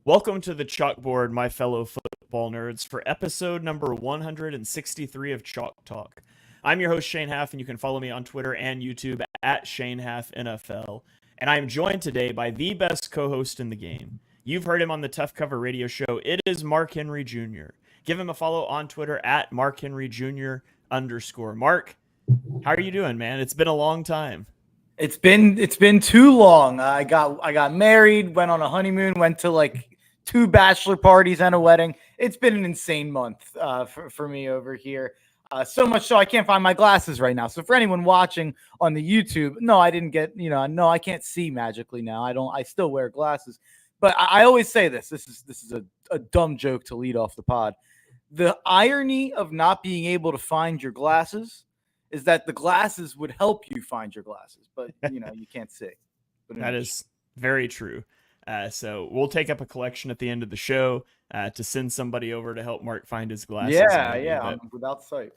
Welcome to the chalkboard, my fellow football nerds, for episode number 163 of Chalk Talk. I'm your host, Shane Haff, and you can follow me on Twitter and YouTube at ShaneHaffNFL. And I am joined today by the best co-host in the game. You've heard him on the Tough Cover radio show. It is Mark Henry Jr. Give him a follow on Twitter at MarkHenryJr_. Mark, how are you doing, man? It's been a long time. It's been too long. I got married, went on a honeymoon, went to like 2 bachelor parties and a wedding. It's been an insane month for me over here. So much so I can't find my glasses right now. So for anyone watching on the YouTube, no, I didn't get, no, I can't see magically now. I still wear glasses. But I always say this is a dumb joke to lead off the pod. The irony of not being able to find your glasses is that the glasses would help you find your glasses, but you can't see. But that is very true. So we'll take up a collection at the end of the show to send somebody over to help Mark find his glasses. Yeah, I'm without sight.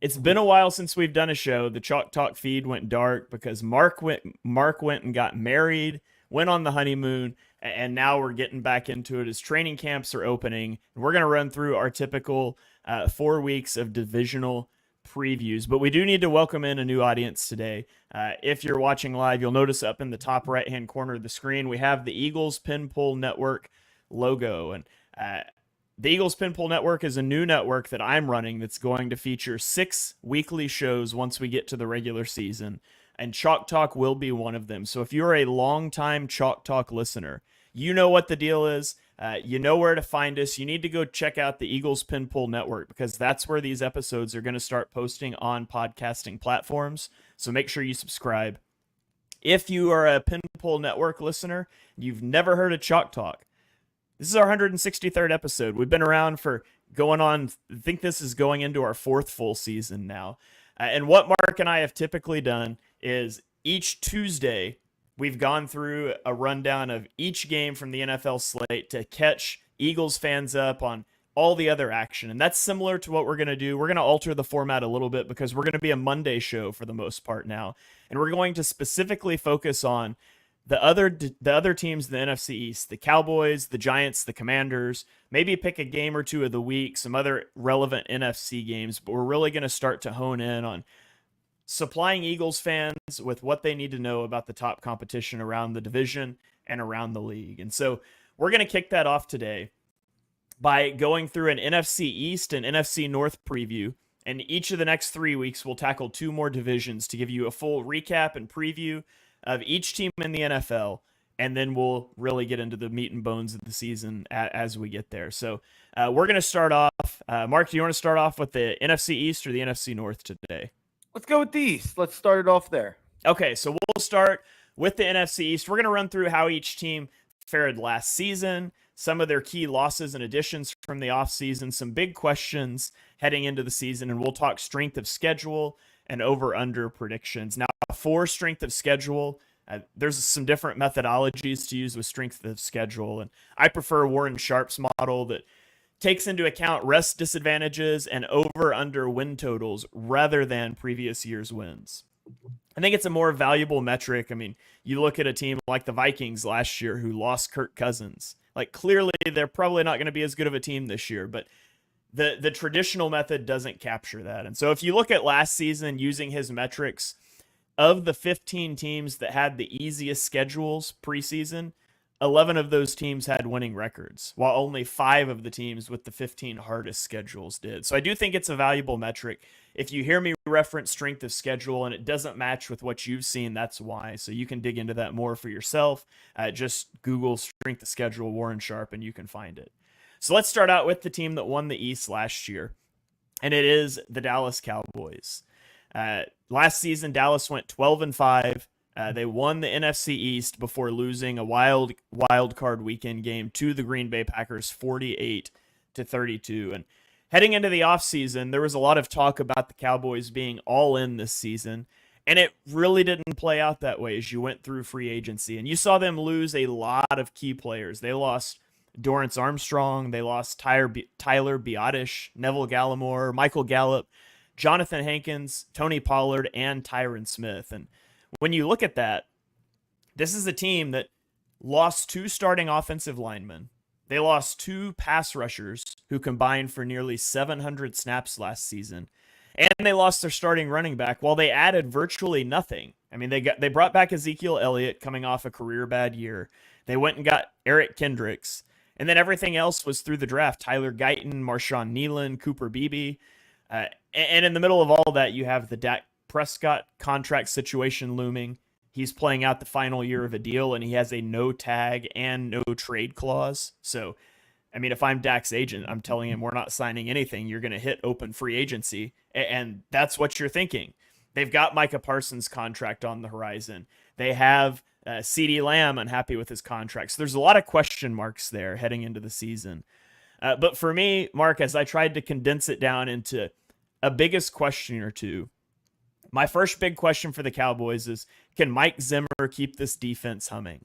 It's been a while since we've done a show. The Chalk Talk feed went dark because Mark went and got married, went on the honeymoon, and now we're getting back into it as training camps are opening. We're going to run through our typical 4 weeks of divisional previews, but we do need to welcome in a new audience today. If you're watching live, you'll notice up in the top right hand corner of the screen we have the Eagles Pin Pull Network logo, and the Eagles Pin Pull Network is a new network that I'm running that's going to feature 6 weekly shows once we get to the regular season, and Chalk Talk will be one of them. So if you're a longtime Chalk Talk listener, you know what the deal is. You know where to find us. You need to go check out the Eagles Pin Pull Network because that's where these episodes are going to start posting on podcasting platforms. So make sure you subscribe. If you are a Pin Pull Network listener, you've never heard of Chalk Talk. This is our 163rd episode. We've been around for going on, I think this is going into our 4th full season now. And what Mark and I have typically done is each Tuesday, we've gone through a rundown of each game from the NFL slate to catch Eagles fans up on all the other action. And that's similar to what we're going to do. We're going to alter the format a little bit because we're going to be a Monday show for the most part now. And we're going to specifically focus on the other teams in the NFC East, the Cowboys, the Giants, the Commanders, maybe pick a game or two of the week, some other relevant NFC games. But we're really going to start to hone in on supplying Eagles fans with what they need to know about the top competition around the division and around the league. And so we're going to kick that off today by going through an NFC East and NFC North preview. And each of the next 3 weeks, we'll tackle 2 more divisions to give you a full recap and preview of each team in the NFL. And then we'll really get into the meat and bones of the season as we get there. So we're going to start off. Mark, do you want to start off with the NFC East or the NFC North today? Let's go with the East. Let's start it off there. Okay, so we'll start with the NFC East. We're going to run through how each team fared last season, some of their key losses and additions from the offseason, some big questions heading into the season, and we'll talk strength of schedule and over-under predictions. Now, for strength of schedule, there's some different methodologies to use with strength of schedule, and I prefer Warren Sharp's model that takes into account rest disadvantages and over-under win totals rather than previous year's wins. I think it's a more valuable metric. I mean, you look at a team like the Vikings last year who lost Kirk Cousins. Like, clearly, they're probably not going to be as good of a team this year, but the traditional method doesn't capture that. And so if you look at last season using his metrics, of the 15 teams that had the easiest schedules preseason, 11 of those teams had winning records, while only 5 of the teams with the 15 hardest schedules did. So I do think it's a valuable metric. If you hear me reference strength of schedule and it doesn't match with what you've seen, that's why. So you can dig into that more for yourself. Just Google strength of schedule Warren Sharp and you can find it. So let's start out with the team that won the East last year, and it is the Dallas Cowboys. Last season, Dallas went 12-5. They won the NFC East before losing a wild card weekend game to the Green Bay Packers 48-32. And heading into the offseason, there was a lot of talk about the Cowboys being all in this season, and it really didn't play out that way as you went through free agency. And you saw them lose a lot of key players. They lost Dorrance Armstrong, they lost Tyler Biotish, Neville Gallimore, Michael Gallup, Jonathan Hankins, Tony Pollard, and Tyron Smith. And when you look at that, this is a team that lost 2 starting offensive linemen. They lost 2 pass rushers who combined for nearly 700 snaps last season. And they lost their starting running back while they added virtually nothing. I mean, they brought back Ezekiel Elliott coming off a career bad year. They went and got Eric Kendricks. And then everything else was through the draft. Tyler Guyton, Marshawn Nealon, Cooper Beebe. And in the middle of all that, you have the Dak Prescott contract situation looming. He's playing out the final year of a deal, and he has a no tag and no trade clause. So, I mean, if I'm Dak's agent, I'm telling him we're not signing anything. You're going to hit open free agency. And that's what you're thinking. They've got Micah Parsons' contract on the horizon. They have CeeDee Lamb unhappy with his contracts. There's a lot of question marks there heading into the season. But for me, Mark, as I tried to condense it down into a biggest question or two, my first big question for the Cowboys is, can Mike Zimmer keep this defense humming?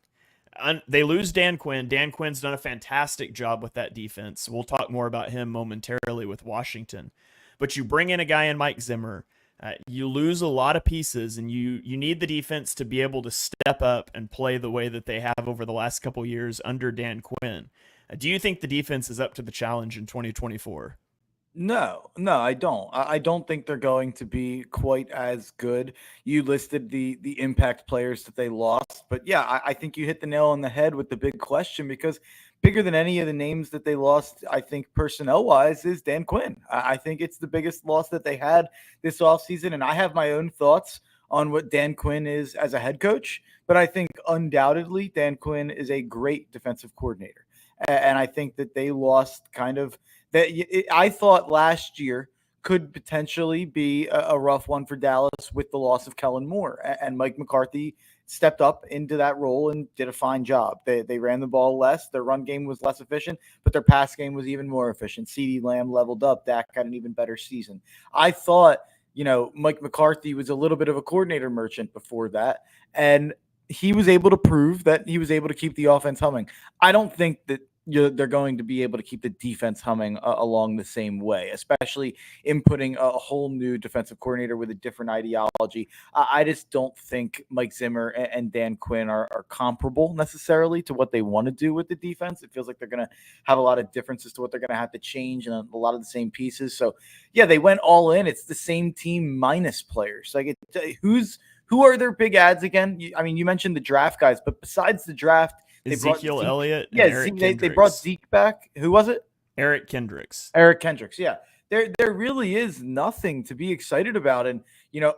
They lose Dan Quinn. Dan Quinn's done a fantastic job with that defense. We'll talk more about him momentarily with Washington. But you bring in a guy in Mike Zimmer, you lose a lot of pieces, and you need the defense to be able to step up and play the way that they have over the last couple years under Dan Quinn. Do you think the defense is up to the challenge in 2024? No, I don't. I don't think they're going to be quite as good. You listed the impact players that they lost, but yeah, I think you hit the nail on the head with the big question, because bigger than any of the names that they lost, I think personnel wise, is Dan Quinn. I think it's the biggest loss that they had this offseason, and I have my own thoughts on what Dan Quinn is as a head coach, but I think undoubtedly Dan Quinn is a great defensive coordinator, and I think that they lost kind of that. I thought last year could potentially be a rough one for Dallas with the loss of Kellen Moore, and Mike McCarthy stepped up into that role and did a fine job. They ran the ball less, their run game was less efficient, but their pass game was even more efficient. CeeDee Lamb leveled up. Dak had an even better season. I thought, Mike McCarthy was a little bit of a coordinator merchant before that, and he was able to prove that he was able to keep the offense humming. I don't think that they're going to be able to keep the defense humming along the same way, especially inputting a whole new defensive coordinator with a different ideology. I just don't think Mike Zimmer and Dan Quinn are comparable necessarily to what they want to do with the defense. It feels like they're going to have a lot of differences to what they're going to have to change, and a lot of the same pieces. So, yeah, they went all in. It's the same team minus players. Who are their big ads again? I mean, you mentioned the draft guys, but besides the draft, Ezekiel Elliott. Yeah, they brought Zeke back. Who was it? Eric Kendricks. Yeah. There really is nothing to be excited about. And,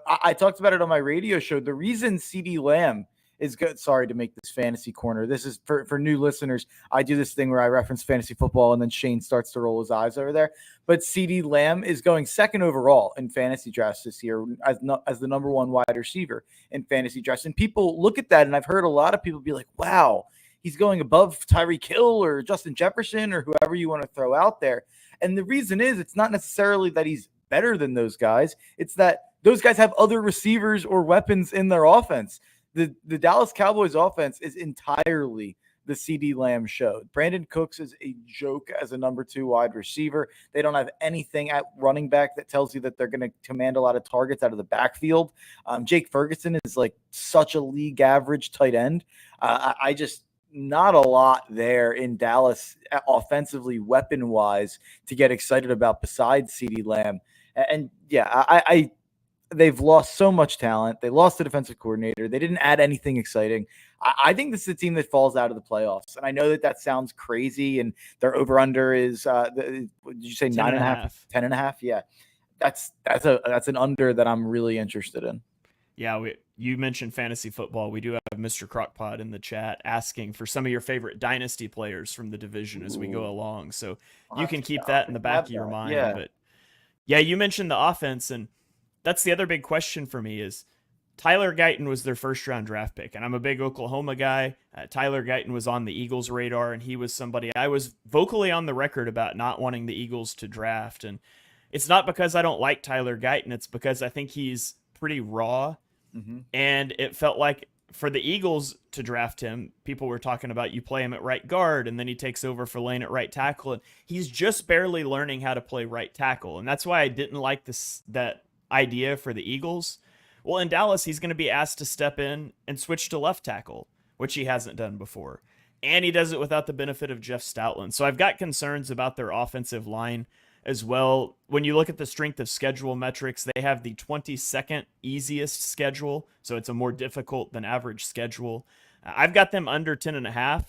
I talked about it on my radio show. The reason CeeDee Lamb is good. Sorry to make this fantasy corner. This is for new listeners. I do this thing where I reference fantasy football and then Shane starts to roll his eyes over there. But CeeDee Lamb is going second overall in fantasy drafts this year as the number one wide receiver in fantasy drafts. And people look at that, and I've heard a lot of people be like, wow, he's going above Tyreek Hill or Justin Jefferson or whoever you want to throw out there. And the reason is, it's not necessarily that he's better than those guys. It's that those guys have other receivers or weapons in their offense. The Dallas Cowboys offense is entirely the CeeDee Lamb show. Brandon Cooks is a joke as a number 2 wide receiver. They don't have anything at running back that tells you that they're going to command a lot of targets out of the backfield. Jake Ferguson is like such a league average tight end. I just not a lot there in Dallas offensively, weapon-wise, to get excited about besides CeeDee Lamb. And yeah, they've lost so much talent. They lost the defensive coordinator. They didn't add anything exciting. I think this is a team that falls out of the playoffs. And I know that sounds crazy, and their over-under is, did you say 9.5? 10.5? Yeah. That's an under that I'm really interested in. Yeah, you mentioned fantasy football. We do have Mr. Crockpot in the chat asking for some of your favorite dynasty players from the division as we go along. So you can keep that in the back of your mind. Yeah. But yeah, you mentioned the offense, and that's the other big question for me is Tyler Guyton was their first-round draft pick, and I'm a big Oklahoma guy. Tyler Guyton was on the Eagles' radar, and he was somebody I was vocally on the record about not wanting the Eagles to draft. And it's not because I don't like Tyler Guyton. It's because I think he's pretty raw. Mm-hmm. And it felt like for the Eagles to draft him, people were talking about you play him at right guard and then he takes over for Lane at right tackle. And he's just barely learning how to play right tackle. And that's why I didn't like that idea for the Eagles. Well, in Dallas, he's going to be asked to step in and switch to left tackle, which he hasn't done before. and he does it without the benefit of Jeff Stoutland. So I've got concerns about their offensive line as well. When you look at the strength of schedule metrics, they have the 22nd easiest schedule, so it's a more difficult than average schedule. I've got them under 10.5.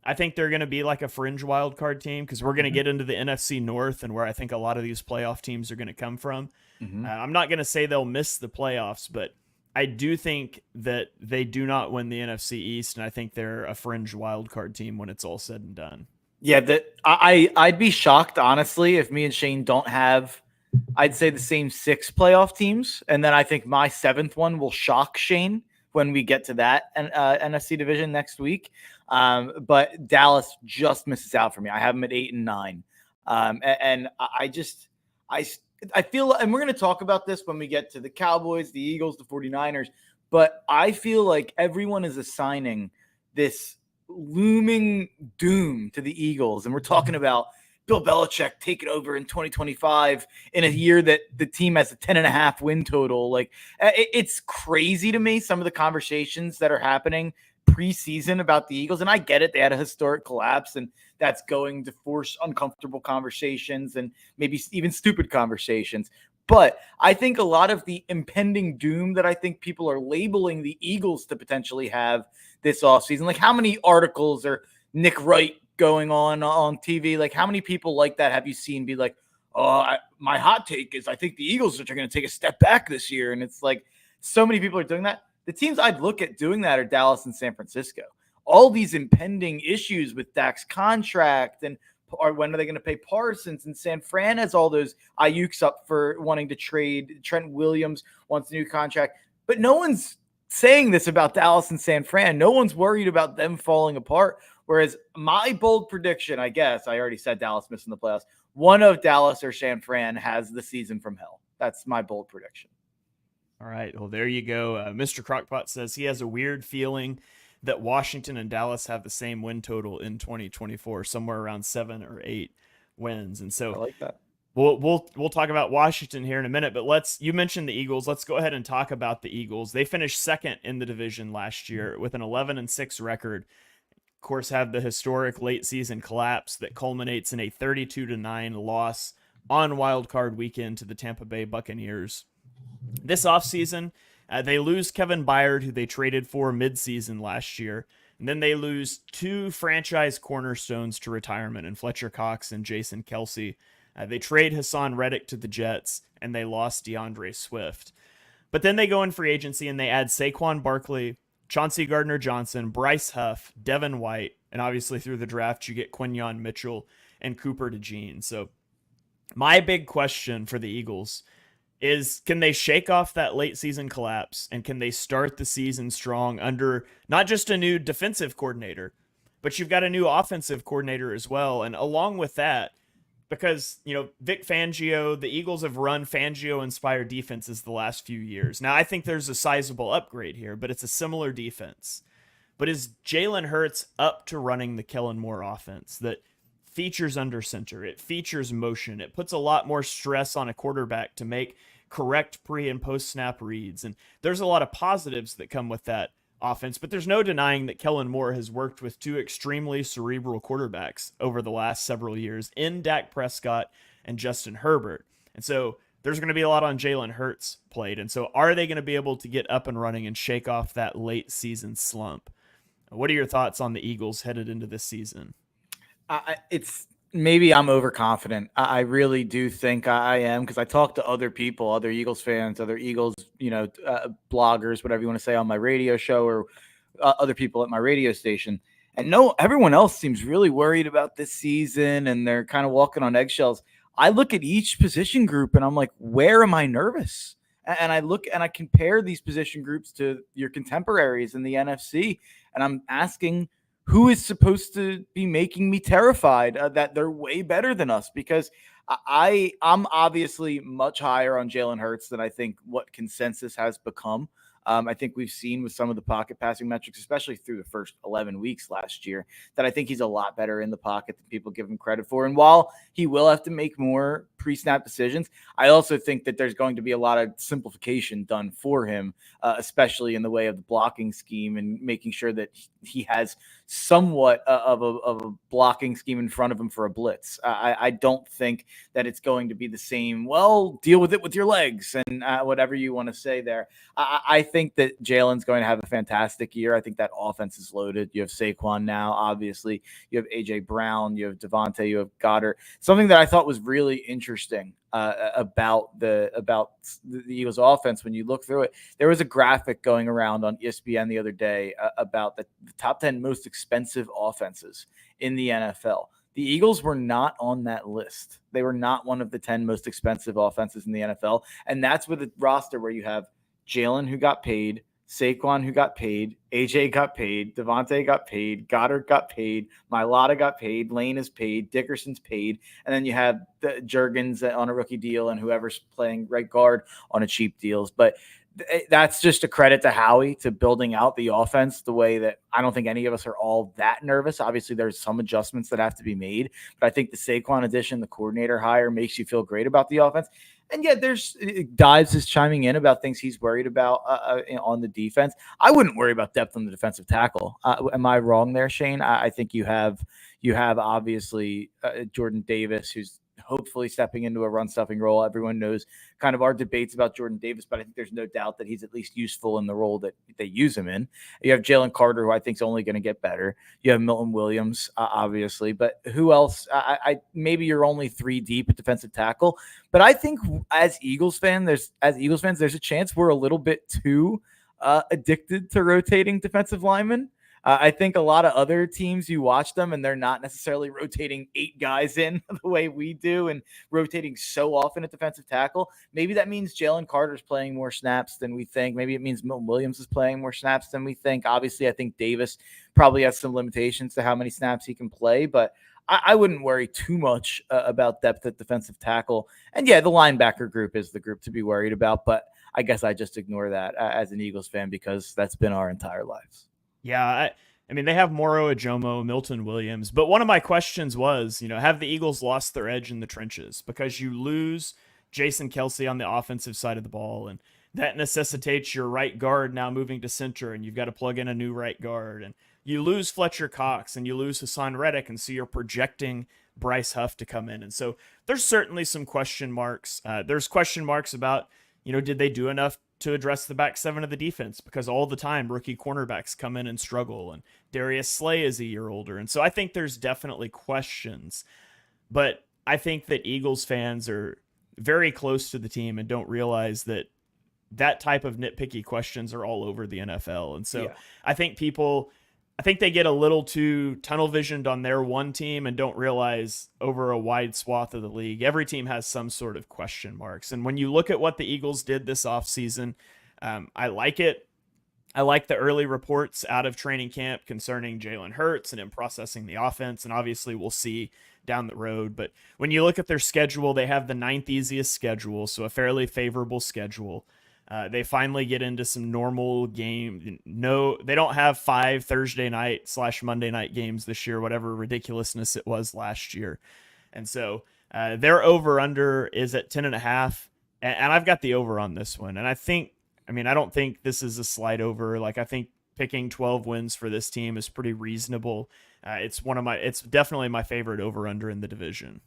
I think they're going to be like a fringe wild card team because we're going to get into the NFC North and where I think a lot of these playoff teams are going to come from. I'm not going to say they'll miss the playoffs, but I do think that they do not win the NFC East, and I think they're a fringe wild card team when it's all said and done. Yeah, I'd be shocked, honestly, if me and Shane don't have, I'd say, the same 6 playoff teams. And then I think my 7th one will shock Shane when we get to that NFC division next week. But Dallas just misses out for me. I have them at 8 and 9. And I feel, and we're going to talk about this when we get to the Cowboys, the Eagles, the 49ers, but I feel like everyone is assigning this looming doom to the Eagles. And we're talking about Bill Belichick taking over in 2025 in a year that the team has a 10.5 win total. Like, it's crazy to me, some of the conversations that are happening preseason about the Eagles. And I get it. They had a historic collapse, and that's going to force uncomfortable conversations and maybe even stupid conversations. But I think a lot of the impending doom that I think people are labeling the Eagles to potentially have this offseason, like how many articles are Nick Wright going on TV? Like, how many people like that have you seen be like, my hot take is I think the Eagles are going to take a step back this year. And it's like, so many people are doing that. The teams I'd look at doing that are Dallas and San Francisco. All these impending issues with Dak's contract, and or when are they going to pay Parsons? And San Fran has all those Ayuk's up for wanting to trade. Trent Williams wants a new contract. But no one's saying this about Dallas and San Fran. No one's worried about them falling apart. Whereas my bold prediction, I guess, I already said Dallas missing the playoffs. One of Dallas or San Fran has the season from hell. That's my bold prediction. All right. Well, there you go. Mr. Crockpot says he has a weird feeling that Washington and Dallas have the same win total in 2024, somewhere around 7 or 8 wins. And so I like that. We'll talk about Washington here in a minute, but you mentioned the Eagles. Let's go ahead and talk about the Eagles. They finished second in the division last year with an 11-6 record. Of course, have the historic late season collapse that culminates in a 32-9 loss on Wild Card weekend to the Tampa Bay Buccaneers. This offseason, they lose Kevin Byard, who they traded for midseason last year. And then they lose 2 franchise cornerstones to retirement in Fletcher Cox and Jason Kelsey. They trade Hassan Reddick to the Jets, and they lost DeAndre Swift. But then they go in free agency, and they add Saquon Barkley, Chauncey Gardner-Johnson, Bryce Huff, Devin White, and obviously through the draft, you get Quinyon Mitchell and Cooper DeJean. So my big question for the Eagles is, can they shake off that late season collapse, and can they start the season strong under not just a new defensive coordinator, but you've got a new offensive coordinator as well. And along with that, because, Vic Fangio, the Eagles have run Fangio-inspired defenses the last few years. Now, I think there's a sizable upgrade here, but it's a similar defense. But is Jalen Hurts up to running the Kellen Moore offense that features under center? It features motion. It puts a lot more stress on a quarterback to make correct pre and post snap reads. And there's a lot of positives that come with that offense, but there's no denying that Kellen Moore has worked with 2 extremely cerebral quarterbacks over the last several years in Dak Prescott and Justin Herbert. And so there's going to be a lot on Jalen Hurts played. And so are they going to be able to get up and running and shake off that late season slump? What are your thoughts on the Eagles headed into this season? Maybe I'm overconfident. I really do think I am, because I talk to other people, other Eagles fans, other Eagles, bloggers, whatever you want to say, on my radio show, or other people at my radio station. And everyone else seems really worried about this season, and they're kind of walking on eggshells. I look at each position group and I'm like, where am I nervous? And I look and I compare these position groups to your contemporaries in the NFC, and I'm asking, who is supposed to be making me terrified that they're way better than us? Because I'm obviously much higher on Jalen Hurts than I think what consensus has become. I think we've seen with some of the pocket passing metrics, especially through the first 11 weeks last year, that I think he's a lot better in the pocket than people give him credit for. And while he will have to make more pre-snap decisions, I also think that there's going to be a lot of simplification done for him, especially in the way of the blocking scheme and making sure that he has somewhat of a blocking scheme in front of him for a blitz. I don't think that it's going to be the same, well, deal with it with your legs and whatever you want to say there. I think that Jalen's going to have a fantastic year. I think that offense is loaded. You have Saquon now, obviously. You have A.J. Brown. You have Devontae. You have Goddard. Something that I thought was really interesting about the Eagles offense, when you look through it, there was a graphic going around on ESPN the other day about the top 10 most expensive offenses in the NFL. The Eagles were not on that list. They were not one of the 10 most expensive offenses in the NFL. And that's with a roster where you have Jalen, who got paid, Saquon, who got paid, AJ got paid, Devontae got paid, Goddard got paid, Mailata got paid, Lane is paid, Dickerson's paid, and then you have the Juergens on a rookie deal and whoever's playing right guard on a cheap deals. But that's just a credit to Howie to building out the offense the way that I don't think any of us are all that nervous. Obviously, there's some adjustments that have to be made, but I think the Saquon addition, the coordinator hire, makes you feel great about the offense. And yet there's Dives is chiming in about things he's worried about on the defense. I wouldn't worry about depth on the defensive tackle. Am I wrong there, Shane? I think you have obviously Jordan Davis, who's hopefully stepping into a run stuffing role. Everyone knows kind of our debates about Jordan Davis, but I think there's no doubt that he's at least useful in the role that they use him in. You have Jalen Carter, who I think is only going to get better. You have Milton Williams, obviously, but who else? I maybe you're only 3 deep at defensive tackle, but I think as Eagles fans, there's a chance we're a little bit too addicted to rotating defensive linemen. I think a lot of other teams, you watch them and they're not necessarily rotating 8 guys in the way we do and rotating so often at defensive tackle. Maybe that means Jalen Carter's playing more snaps than we think. Maybe it means Milton Williams is playing more snaps than we think. Obviously, I think Davis probably has some limitations to how many snaps he can play, but I wouldn't worry too much about depth at defensive tackle. And yeah, the linebacker group is the group to be worried about, but I guess I just ignore that as an Eagles fan because that's been our entire lives. Yeah, I mean, they have Moro Ajomo, Milton Williams, but one of my questions was, have the Eagles lost their edge in the trenches? Because you lose Jason Kelsey on the offensive side of the ball, and that necessitates your right guard now moving to center, and you've got to plug in a new right guard, and you lose Fletcher Cox, and you lose Hassan Reddick, and so you're projecting Bryce Huff to come in. And so there's certainly some question marks. There's question marks about, did they do enough to address the back 7 of the defense, because all the time rookie cornerbacks come in and struggle, and Darius Slay is a year older. And so I think there's definitely questions, but I think that Eagles fans are very close to the team and don't realize that type of nitpicky questions are all over the NFL. And so yeah. I think they get a little too tunnel visioned on their one team and don't realize over a wide swath of the league, every team has some sort of question marks. And when you look at what the Eagles did this offseason, I like it. I like the early reports out of training camp concerning Jalen Hurts and him processing the offense. And obviously we'll see down the road. But when you look at their schedule, they have the 9th easiest schedule, so a fairly favorable schedule. They finally get into some normal game. No, they don't have 5 Thursday night / Monday night games this year, whatever ridiculousness it was last year. And so their over under is at 10.5. And I've got the over on this one. And I don't think this is a slide over. Like, I think picking 12 wins for this team is pretty reasonable. It's definitely my favorite over under in the division.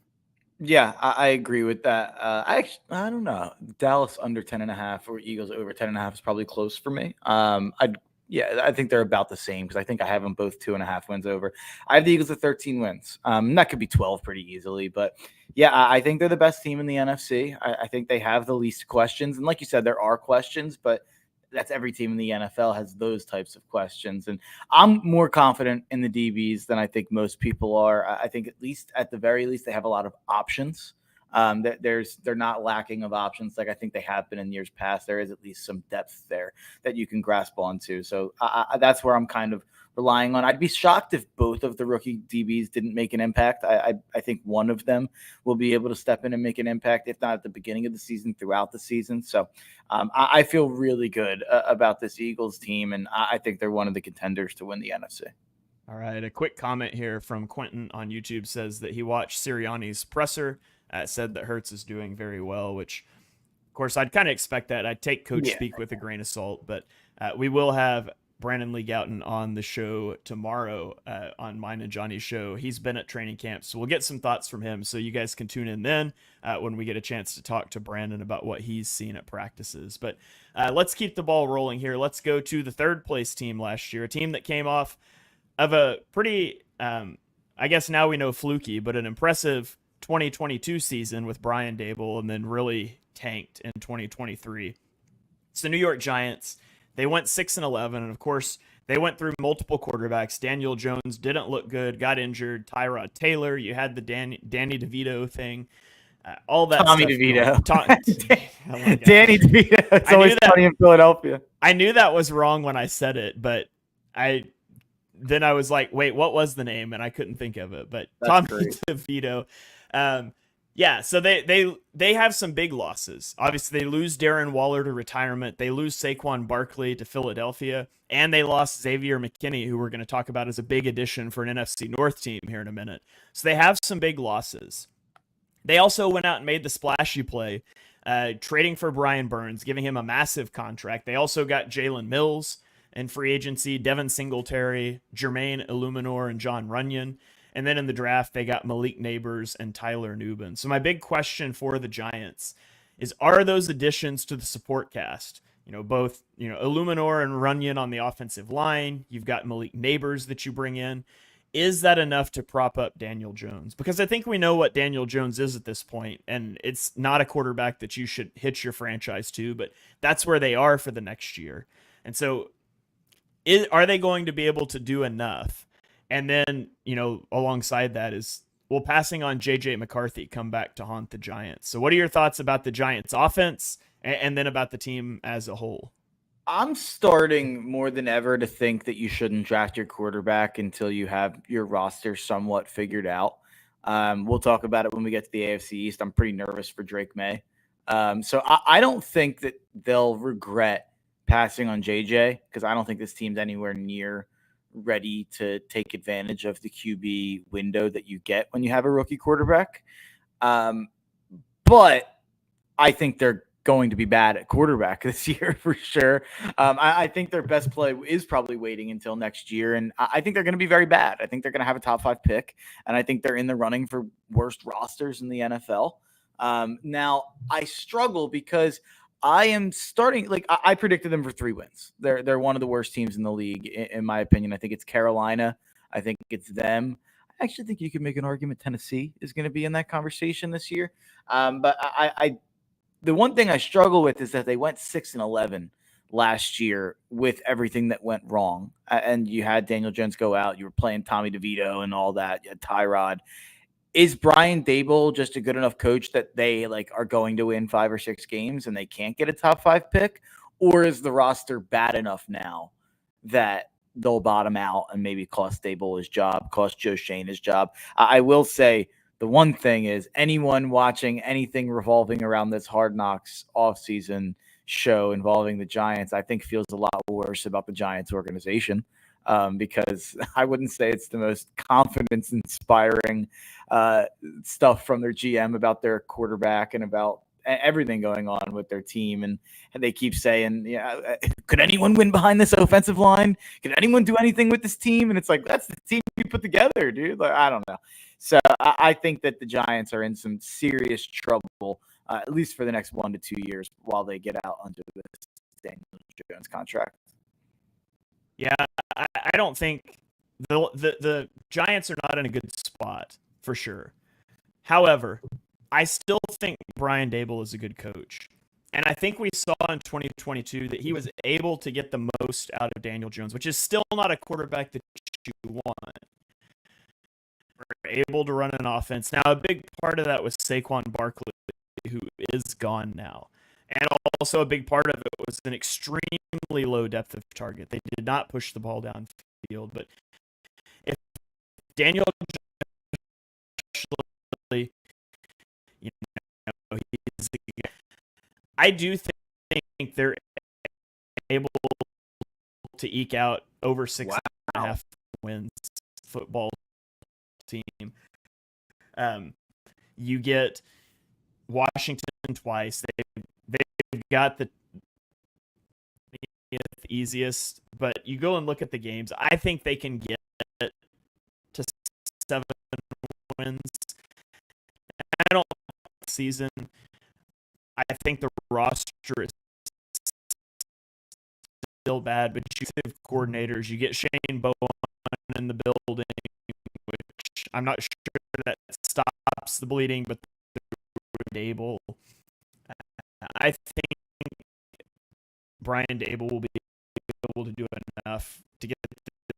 Yeah, I agree with that. I don't know. Dallas under 10.5 or Eagles over 10.5 is probably close for me. I think they're about the same because I think I have them both 2.5 wins over. I have the Eagles at 13 wins. That could be 12 pretty easily, but yeah, I think they're the best team in the NFC. I think they have the least questions, and like you said, there are questions, but that's every team in the NFL has those types of questions. And I'm more confident in the DBs than I think most people are. I think at the very least, they have a lot of options. They're not lacking of options like I think they have been in years past. There is at least some depth there that you can grasp onto. So that's where I'm kind of relying on. I'd be shocked if both of the rookie DBs didn't make an impact. I think one of them will be able to step in and make an impact, if not at the beginning of the season, throughout the season. So I feel really good about this Eagles team, and I think they're one of the contenders to win the NFC. All right, a quick comment here from Quentin on YouTube says that he watched Sirianni's presser, said that Hurts is doing very well, which, of course, I'd kind of expect that. I'd take Coach speak with a grain of salt, but we will have Brandon Lee Gouton on the show tomorrow on mine and Johnny's show. He's been at training camp, so we'll get some thoughts from him, so you guys can tune in then when we get a chance to talk to Brandon about what he's seen at practices. But let's keep the ball rolling here. Let's go to the third place team last year, a team that came off of a pretty, I guess now we know fluky, but an impressive 2022 season with Brian Daboll, and then really tanked in 2023. It's the New York Giants. They went 6-11, and of course, they went through multiple quarterbacks. Daniel Jones didn't look good, got injured. Tyrod Taylor, you had the Danny DeVito thing. All that Tommy stuff DeVito. Danny DeVito. It's always funny in Philadelphia. I knew that was wrong when I said it, but then I was like, wait, what was the name? And I couldn't think of it. But Tommy DeVito. Yeah, so they have some big losses. Obviously, they lose Darren Waller to retirement. They lose Saquon Barkley to Philadelphia. And they lost Xavier McKinney, who we're going to talk about as a big addition for an NFC North team here in a minute. So they have some big losses. They also went out and made the splashy play, trading for Brian Burns, giving him a massive contract. They also got Jalen Mills in free agency, Devin Singletary, Jermaine Illuminor, and John Runyon. And then in the draft, they got Malik Neighbors and Tyler Nubin. So my big question for the Giants is, are those additions to the support cast? Both, Illuminor and Runyon on the offensive line. You've got Malik Neighbors that you bring in. Is that enough to prop up Daniel Jones? Because I think we know what Daniel Jones is at this point, and it's not a quarterback that you should hitch your franchise to, but that's where they are for the next year. And so are they going to be able to do enough? And then, alongside that is, will passing on J.J. McCarthy come back to haunt the Giants? So what are your thoughts about the Giants offense and then about the team as a whole? I'm starting more than ever to think that you shouldn't draft your quarterback until you have your roster somewhat figured out. We'll talk about it when we get to the AFC East. I'm pretty nervous for Drake May. So I don't think that they'll regret passing on JJ, because I don't think this team's anywhere near ready to take advantage of the QB window that you get when you have a rookie quarterback. But I think they're going to be bad at quarterback this year for sure. I think their best play is probably waiting until next year, and I think they're going to be very bad. I think they're going to have a top 5 pick, and I think they're in the running for worst rosters in the NFL. Now, I struggle because I am starting, I predicted them for 3 wins. They're one of the worst teams in the league, in my opinion. I think it's Carolina. I think it's them. I actually think you could make an argument Tennessee is going to be in that conversation this year. But the one thing I struggle with is that they went 6-11 last year with everything that went wrong. And you had Daniel Jones go out. You were playing Tommy DeVito and all that. You had Tyrod. Is Brian Daboll just a good enough coach that they are going to win 5 or 6 games and they can't get a top 5 pick? Or is the roster bad enough now that they'll bottom out and maybe cost Daboll his job, cost Joe Shane his job? I will say the one thing is, anyone watching anything revolving around this Hard Knocks offseason show involving the Giants, I think feels a lot worse about the Giants organization. Because I wouldn't say it's the most confidence-inspiring stuff from their GM about their quarterback and about everything going on with their team. And they keep saying, could anyone win behind this offensive line? Could anyone do anything with this team? And it's like, that's the team you put together, dude. I don't know. So I think that the Giants are in some serious trouble, at least for the next 1 to 2 years, while they get out under this Daniel Jones contract. Yeah, I don't think the Giants are not in a good spot for sure. However, I still think Brian Daboll is a good coach. And I think we saw in 2022 that he was able to get the most out of Daniel Jones, which is still not a quarterback that you want. We're able to run an offense. Now, a big part of that was Saquon Barkley, who is gone now. And also a big part of it was an extremely low depth of target. They did not push the ball downfield. field. But if Daniel, you know, I do think they're able to eke out over 6.5 wins football team. You get Washington twice. They've got the easiest, but you go and look at the games. I think they can get to 7 wins. I don't season. I think the roster is still bad, but you have coordinators. You get Shane Bowen in the building, which I'm not sure that stops the bleeding, but Dable. I think Brian Dable will be able to do enough to get,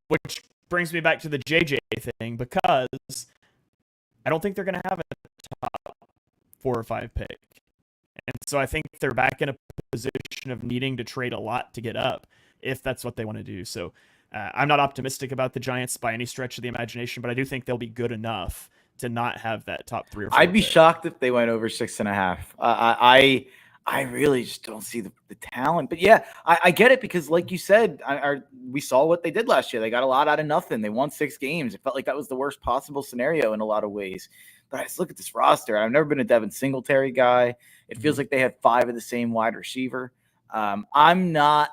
which brings me back to the JJ thing, because I don't think they're going to have a top 4 or 5 pick. And so I think they're back in a position of needing to trade a lot to get up if that's what they want to do. So I'm not optimistic about the Giants by any stretch of the imagination, but I do think they'll be good enough to not have that top 3 or 4. I'd be shocked if they went over 6.5. I really just don't see the talent. But yeah, I get it, because like you said, we saw what they did last year. They got a lot out of nothing. They won 6 games. It felt like that was the worst possible scenario in a lot of ways. But I just look at this roster. I've never been a Devin Singletary guy. It feels like they have 5 of the same wide receiver. I'm not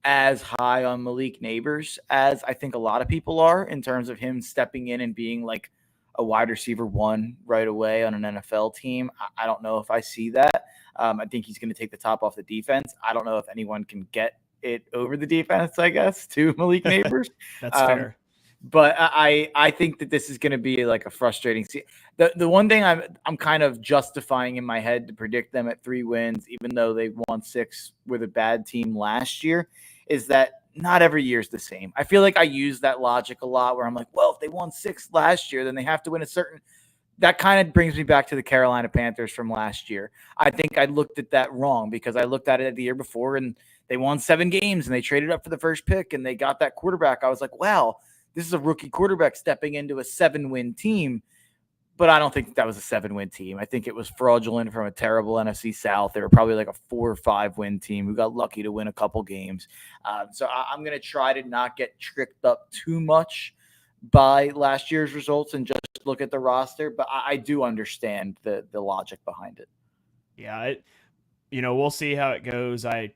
as high on Malik Neighbors as I think a lot of people are, in terms of him stepping in and being like a wide receiver 1 right away on an NFL team. I don't know if I see that. I think he's going to take the top off the defense. I don't know if anyone can get it over the defense, I guess, to Malik Neighbors. That's fair. But I think that this is going to be like a frustrating season. The one thing I'm kind of justifying in my head to predict them at 3 wins, even though they won 6 with a bad team last year, is that not every year is the same. I feel like I use that logic a lot, where I'm like, well, if they won 6 last year, then they have to win a certain. That kind of brings me back to the Carolina Panthers from last year. I think I looked at that wrong, because I looked at it the year before and they won 7 games and they traded up for the first pick and they got that quarterback. I was like, wow, this is a rookie quarterback stepping into a 7-win team. But I don't think that was a 7-win team. I think it was fraudulent from a terrible NFC South. They were probably like a 4 or 5-win team who got lucky to win a couple games. So I'm going to try to not get tricked up too much by last year's results and just look at the roster. But I do understand the logic behind it. Yeah, we'll see how it goes. I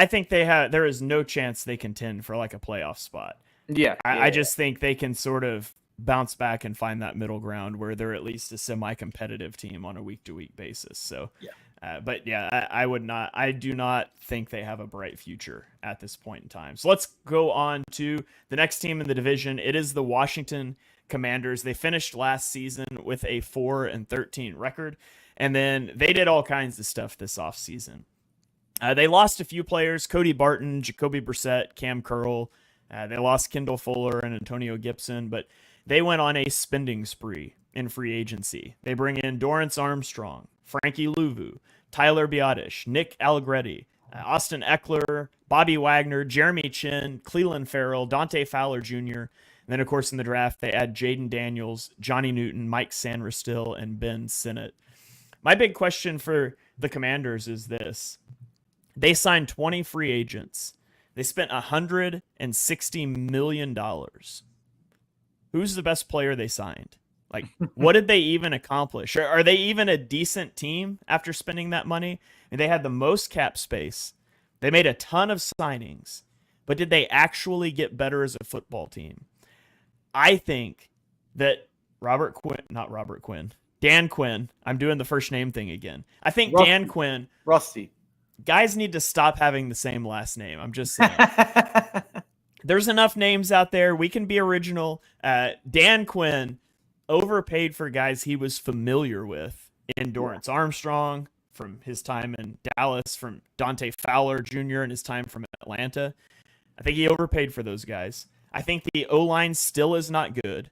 think there is no chance they contend for like a playoff spot. Yeah. I just think they can sort of bounce back and find that middle ground where they're at least a semi-competitive team on a week-to-week basis. So, but yeah, I do not think they have a bright future at this point in time. So let's go on to the next team in the division. It is the Washington Commanders. They finished last season with a 4-13 record, and then they did all kinds of stuff this offseason. They lost a few players: Cody Barton, Jacoby Brissett, Cam Curl. They lost Kendall Fuller and Antonio Gibson, but they went on a spending spree in free agency. They bring in Dorrance Armstrong, Frankie Louvu, Tyler Biotish, Nick Allegretti, Austin Eckler, Bobby Wagner, Jeremy Chin, Cleveland Farrell, Dante Fowler Jr. And then, of course, in the draft, they add Jaden Daniels, Johnny Newton, Mike Sanderstil, and Ben Sinnott. My big question for the Commanders is this. They signed 20 free agents. They spent $160 million. Who's the best player they signed? Like, what did they even accomplish? Are they even a decent team after spending that money? And they had the most cap space. They made a ton of signings. But did they actually get better as a football team? I think that Dan Quinn, I'm doing the first name thing again. I think Dan Quinn. Rusty. Guys need to stop having the same last name. I'm just saying. There's enough names out there. We can be original. Dan Quinn overpaid for guys he was familiar with in Dorrance Armstrong from his time in Dallas, from Dante Fowler Jr. and his time from Atlanta. I think he overpaid for those guys. I think the O-line still is not good.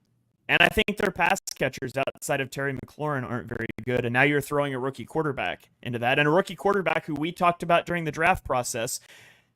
And I think their pass catchers outside of Terry McLaurin aren't very good. And now you're throwing a rookie quarterback into that. And a rookie quarterback who we talked about during the draft process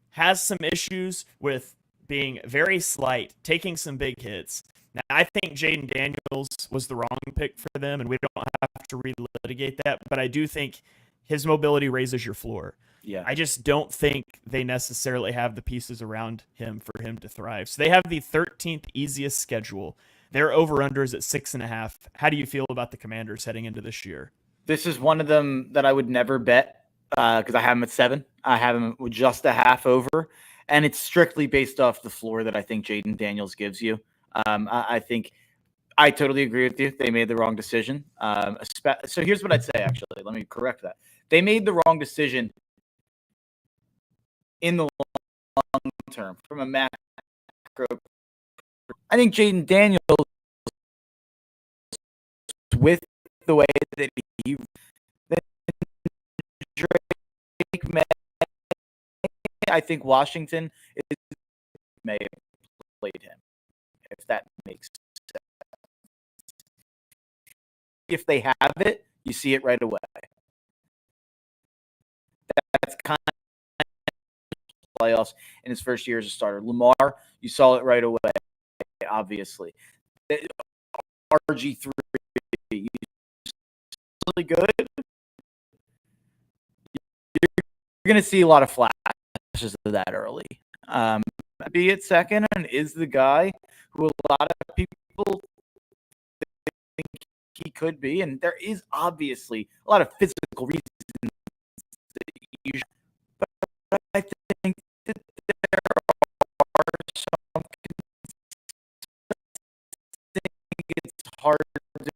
has some issues with being very slight, taking some big hits. Now, I think Jaden Daniels was the wrong pick for them, and we don't have to relitigate that, but I do think his mobility raises your floor. Yeah. I just don't think they necessarily have the pieces around him for him to thrive. So they have the 13th easiest schedule. Their over-unders at 6.5. How do you feel about the Commanders heading into this year? This is one of them that I would never bet because I have them at 7. I have them with just a half over, and it's strictly based off the floor that I think Jaden Daniels gives you. I think I totally agree with you. They made the wrong decision. So here's what I'd say, actually. Let me correct that. They made the wrong decision in the long term from a macro. I think Jaden Daniels, with the way that he Drake may, I think Washington may have played him, if that makes sense. If they have it, you see it right away. That's kind of playoffs in his first year as a starter. Lamar, you saw it right away, obviously. RG3, he's really good. You're going to see a lot of flashes of that early. Be it second and is the guy who a lot of people think he could be. And there is obviously a lot of physical reasons that you should, but I think that there are some it's hard to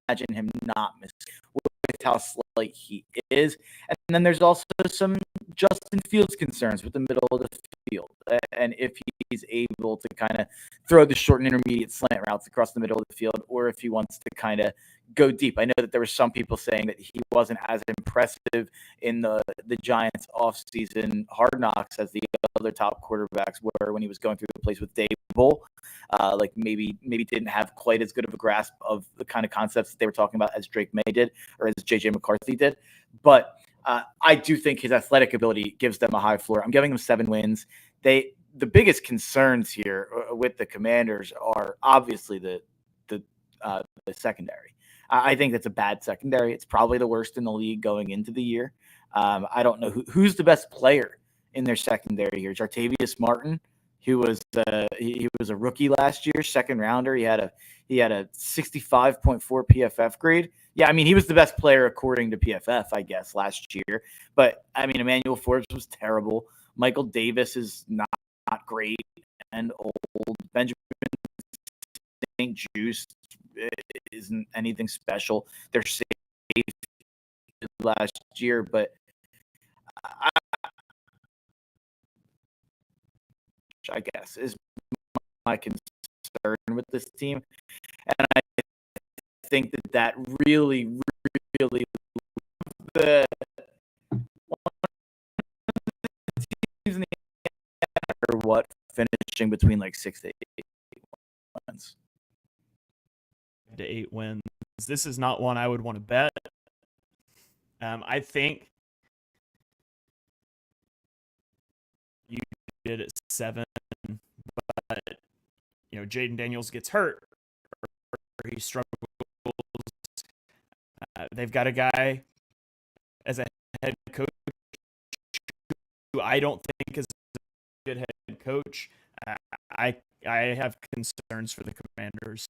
imagine him not missing with how slight he is. And then there's also some Justin Fields concerns with the middle of the field. And if he's able to kind of throw the short and intermediate slant routes across the middle of the field, or if he wants to kind of go deep. I know that there were some people saying that he wasn't as impressive in the Giants offseason hard knocks as the other top quarterbacks were when he was going through the place with Dable. Like maybe didn't have quite as good of a grasp of the kind of concepts that they were talking about as Drake May did or as JJ McCarthy did. But I do think his athletic ability gives them a high floor. I'm giving them 7 wins. The biggest concerns here with the Commanders are obviously the secondary. I think that's a bad secondary. It's probably the worst in the league going into the year. I don't know who's the best player in their secondary here. Jartavius Martin, who was he was a rookie last year, second rounder. He had a 65.4 PFF grade. Yeah, I mean, he was the best player according to PFF, I guess, last year. But I mean, Emmanuel Forbes was terrible. Michael Davis is not great and old. Benjamin St. Juste isn't anything special. They're safe last year, but I guess is my concern with this team, and I think that really the teams in the or what finishing between like 6 to 8 wins. To 8 wins. This is not one I would want to bet. I think you did at 7, but Jaden Daniels gets hurt or he struggles. They've got a guy as a head coach who I don't think is a good head coach. I have concerns for the Commanders.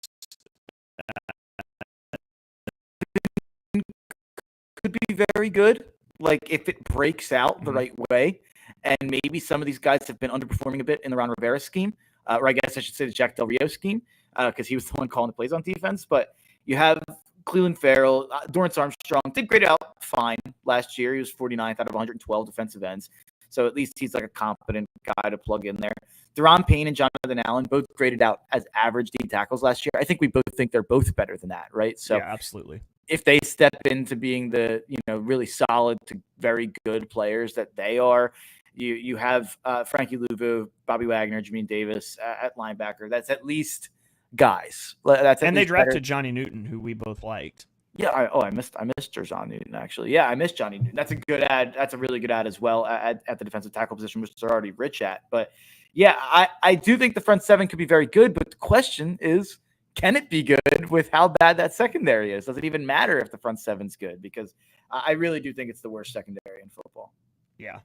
Could be very good, like if it breaks out the right way, and maybe some of these guys have been underperforming a bit in the Ron Rivera scheme, or I guess I should say the Jack Del Rio scheme, because he was the one calling the plays on defense. But you have Cleveland Farrell, Dorrance Armstrong did grade out fine last year. He was 49th out of 112 defensive ends, so at least he's like a competent guy to plug in there. Deron Payne and Jonathan Allen both graded out as average D tackles last year. I think we both think they're both better than that, right? So yeah, absolutely. If they step into being the really solid to very good players that they are, you have Frankie Louvu, Bobby Wagner, Jamin Davis at linebacker. That's at least guys. And they drafted Johnny Newton, who we both liked. Yeah. I missed John Newton actually. Yeah, I missed Johnny Newton. That's a good ad. That's a really good ad as well at the defensive tackle position, which they're already rich at. But Yeah, I do think the front seven could be very good, but the question is, can it be good with how bad that secondary is? Does it even matter if the front seven's good? Because I really do think it's the worst secondary in football. Yeah.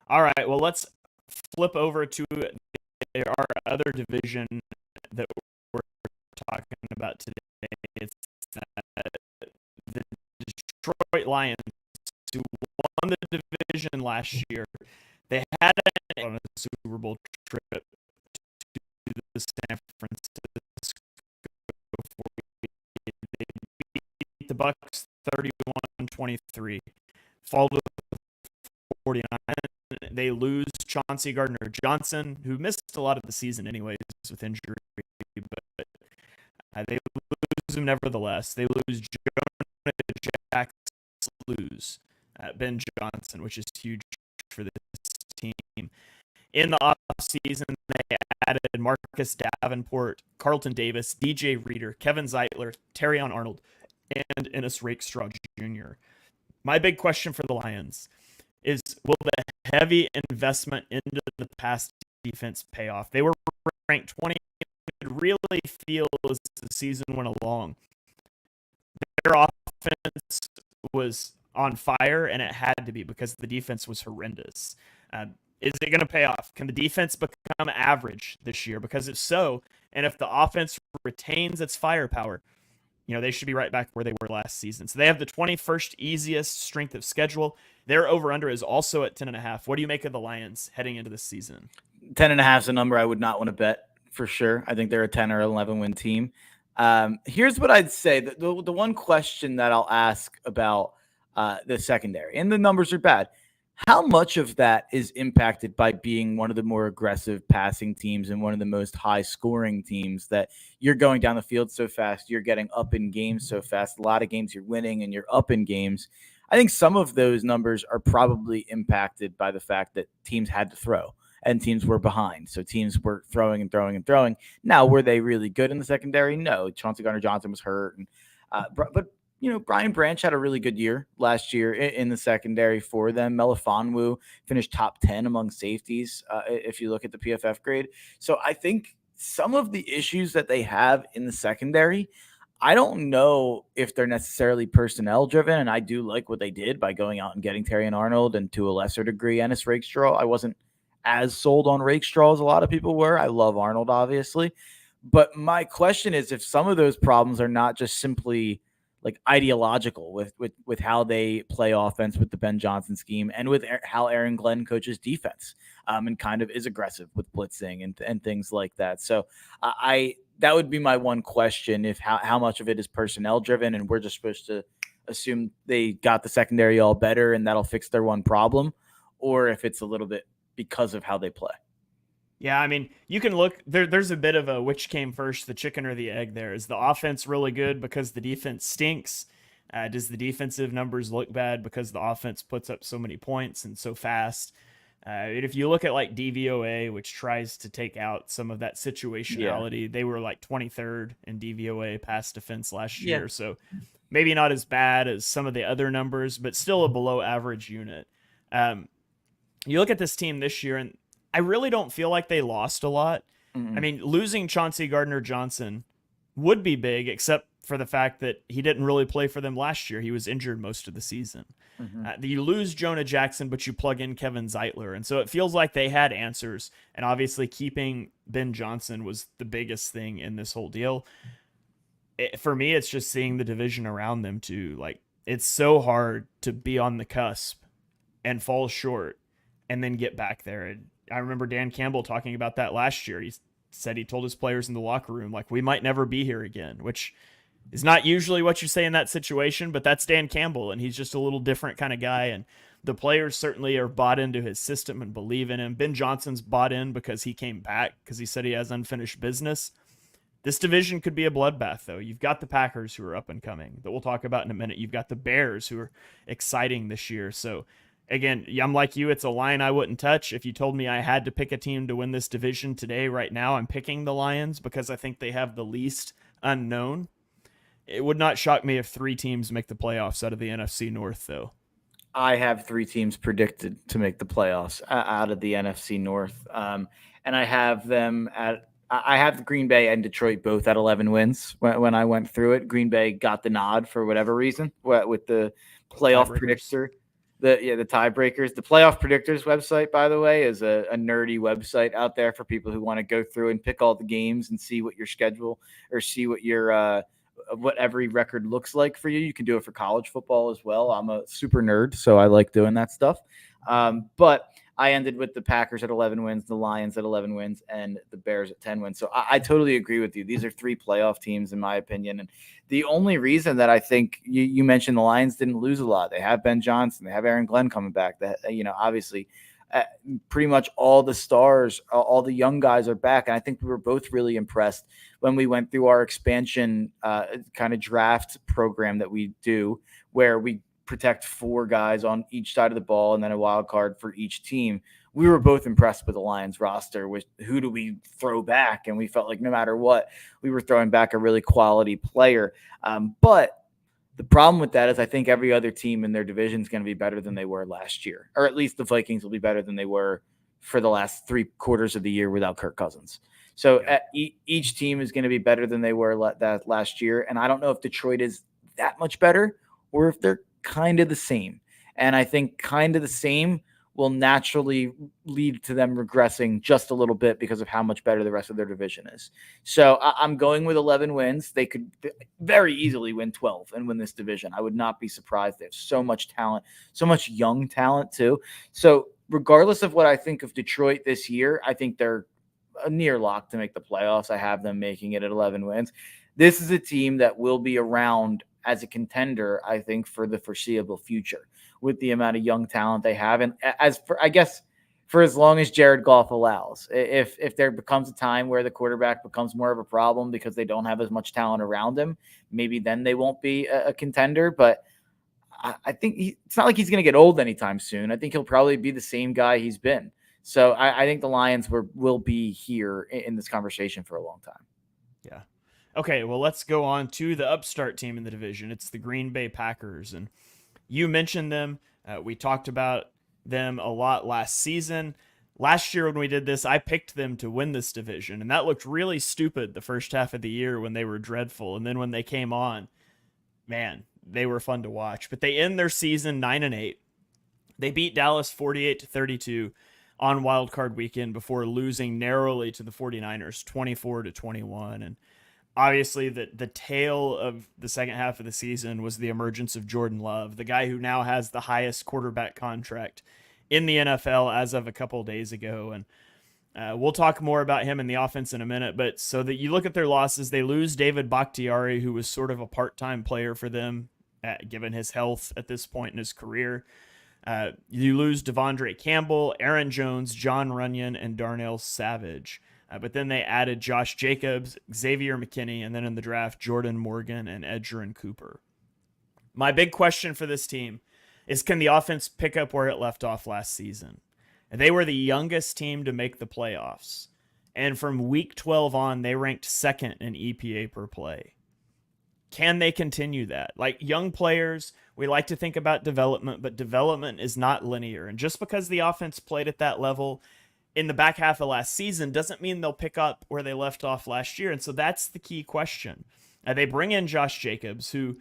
All right. Well, let's flip over to our other division that we're talking about today. It's the Detroit Lions, who won the division last year. They had on a Super Bowl trip to the San Francisco 48. They beat the Bucks 31-23. Followed with 49. They lose Chauncey Gardner-Johnson, who missed a lot of the season anyways with injury, but they lose him nevertheless. They lose Jonah Jackson, lose Ben Johnson, which is huge for this team. In the offseason, they added Marcus Davenport, Carlton Davis, DJ Reader, Kevin Zeitler, Terrion Arnold, and Ennis Rakestraw Jr. My big question for the Lions is, will the heavy investment into the pass defense pay off? They were ranked 20. It really feel as the season went along. Their offense was on fire, and it had to be because the defense was horrendous. Is it going to pay off? Can the defense become average this year? Because if so, and if the offense retains its firepower, they should be right back where they were last season. So they have the 21st easiest strength of schedule. Their over-under is also at 10.5. What do you make of the Lions heading into this season? 10.5 is a number I would not want to bet for sure. I think they're a 10 or 11 win team. Here's what I'd say. The one question that I'll ask about the secondary, and the numbers are bad. How much of that is impacted by being one of the more aggressive passing teams and one of the most high scoring teams, that you're going down the field so fast, you're getting up in games so fast, a lot of games you're winning and you're up in games? I think some of those numbers are probably impacted by the fact that teams had to throw and teams were behind. So teams were throwing and throwing and throwing. Now, were they really good in the secondary? No. Chauncey Gardner-Johnson was hurt. But Brian Branch had a really good year last year in the secondary for them. Melifonwu finished top 10 among safeties if you look at the PFF grade. So I think some of the issues that they have in the secondary, I don't know if they're necessarily personnel driven, and I do like what they did by going out and getting Terrion Arnold and to a lesser degree Ennis Rakestraw. I wasn't as sold on Rakestraw as a lot of people were. I love Arnold, obviously. But my question is if some of those problems are not just simply like ideological with how they play offense with the Ben Johnson scheme and with how Aaron Glenn coaches defense and kind of is aggressive with blitzing and things like that. So that would be my one question, if how much of it is personnel driven and we're just supposed to assume they got the secondary all better and that'll fix their one problem, or if it's a little bit because of how they play. Yeah, I mean, you can look there's a bit of a which came first, the chicken or the egg there. Is the offense really good because the defense stinks? Does the defensive numbers look bad because the offense puts up so many points and so fast? If you look at like DVOA, which tries to take out some of that situationality, they were like 23rd in DVOA pass defense last year. So maybe not as bad as some of the other numbers, but still a below average unit. You look at this team this year, and I really don't feel like they lost a lot. I mean, losing Chauncey Gardner-Johnson would be big, except for the fact that he didn't really play for them last year. He was injured most of the season. You lose Jonah Jackson, but you plug in Kevin Zeitler. And so it feels like they had answers. And obviously keeping Ben Johnson was the biggest thing in this whole deal. For me, it's just seeing the division around them too. Like, it's so hard to be on the cusp and fall short and then get back there. And I remember Dan Campbell talking about that last year. He said he told his players in the locker room, like, we might never be here again, which is not usually what you say in that situation, but that's Dan Campbell, and he's just a little different kind of guy, and the players certainly are bought into his system and believe in him. Ben Johnson's bought in because he came back, because he said he has unfinished business. This division could be a bloodbath, though. You've got the Packers, who are up and coming, that we'll talk about in a minute. You've got the Bears, who are exciting this year. So again, I'm like you. It's a line I wouldn't touch. If you told me I had to pick a team to win this division today, right now, I'm picking the Lions because I think they have the least unknown. It would not shock me if 3 teams make the playoffs out of the NFC North, though. I have three teams predicted to make the playoffs out of the NFC North, and I have them at. I have Green Bay and Detroit both at 11 wins. When I went through it, Green Bay got the nod for whatever reason with the playoff Tiebreakers. predictor. The tiebreakers. The playoff predictors website, by the way, is a nerdy website out there for people who want to go through and pick all the games and see what your schedule or see what your what every record looks like for you. You can do it for college football as well. I'm a super nerd, so I like doing that stuff. But I ended with the Packers at 11 wins, the Lions at 11 wins, and the Bears at 10 wins. So I totally agree with you. These are three playoff teams, in my opinion. And the only reason that I think you mentioned the Lions didn't lose a lot, they have Ben Johnson, they have Aaron Glenn coming back. That obviously, pretty much all the stars, all the young guys are back. And I think we were both really impressed when we went through our expansion kind of draft program that we do, where we protect four guys on each side of the ball and then a wild card for each team. We were both impressed with the Lions roster with who do we throw back. And we felt like no matter what, we were throwing back a really quality player. But the problem with that is I think every other team in their division is going to be better than they were last year, or at least the Vikings will be better than they were for the last 3 quarters of the year without Kirk Cousins. So each team is going to be better than they were that last year. And I don't know if Detroit is that much better or if they're kind of the same. And I think kind of the same will naturally lead to them regressing just a little bit because of how much better the rest of their division is. So I'm going with 11 wins. They could very easily win 12 and win this division. I would not be surprised. They have so much talent, so much young talent too. So regardless of what I think of Detroit this year, I think they're a near lock to make the playoffs. I have them making it at 11 wins. This is a team that will be around as a contender, I think, for the foreseeable future with the amount of young talent they have. And as for, I guess, for as long as Jared Goff allows, if there becomes a time where the quarterback becomes more of a problem because they don't have as much talent around him, maybe then they won't be a contender. But I think it's not like he's going to get old anytime soon. I think he'll probably be the same guy he's been. So I think the Lions will be here in this conversation for a long time. Yeah. Okay, well, let's go on to the upstart team in the division. It's the Green Bay Packers. And you mentioned them. We talked about them a lot last season. Last year when we did this, I picked them to win this division. And that looked really stupid the first half of the year when they were dreadful. And then when they came on, man, they were fun to watch. But they end their season 9-8. They beat Dallas 48-32 on Wild Card weekend before losing narrowly to the 49ers 24-21. And obviously the tail of the second half of the season was the emergence of Jordan Love, the guy who now has the highest quarterback contract in the NFL as of a couple of days ago. And we'll talk more about him in the offense in a minute. But so that you look at their losses, they lose David Bakhtiari, who was sort of a part-time player for them, given his health at this point in his career. You lose Devondre Campbell, Aaron Jones, John Runyon, and Darnell Savage. But then they added Josh Jacobs, Xavier McKinney, and then in the draft, Jordan Morgan and Edgerrin Cooper. My big question for this team is, can the offense pick up where it left off last season? And they were the youngest team to make the playoffs. And from week 12 on, they ranked second in EPA per play. Can they continue that? Like, young players, we like to think about development, but development is not linear. And just because the offense played at that level in the back half of last season doesn't mean they'll pick up where they left off last year. And so that's the key question. They bring in Josh Jacobs, who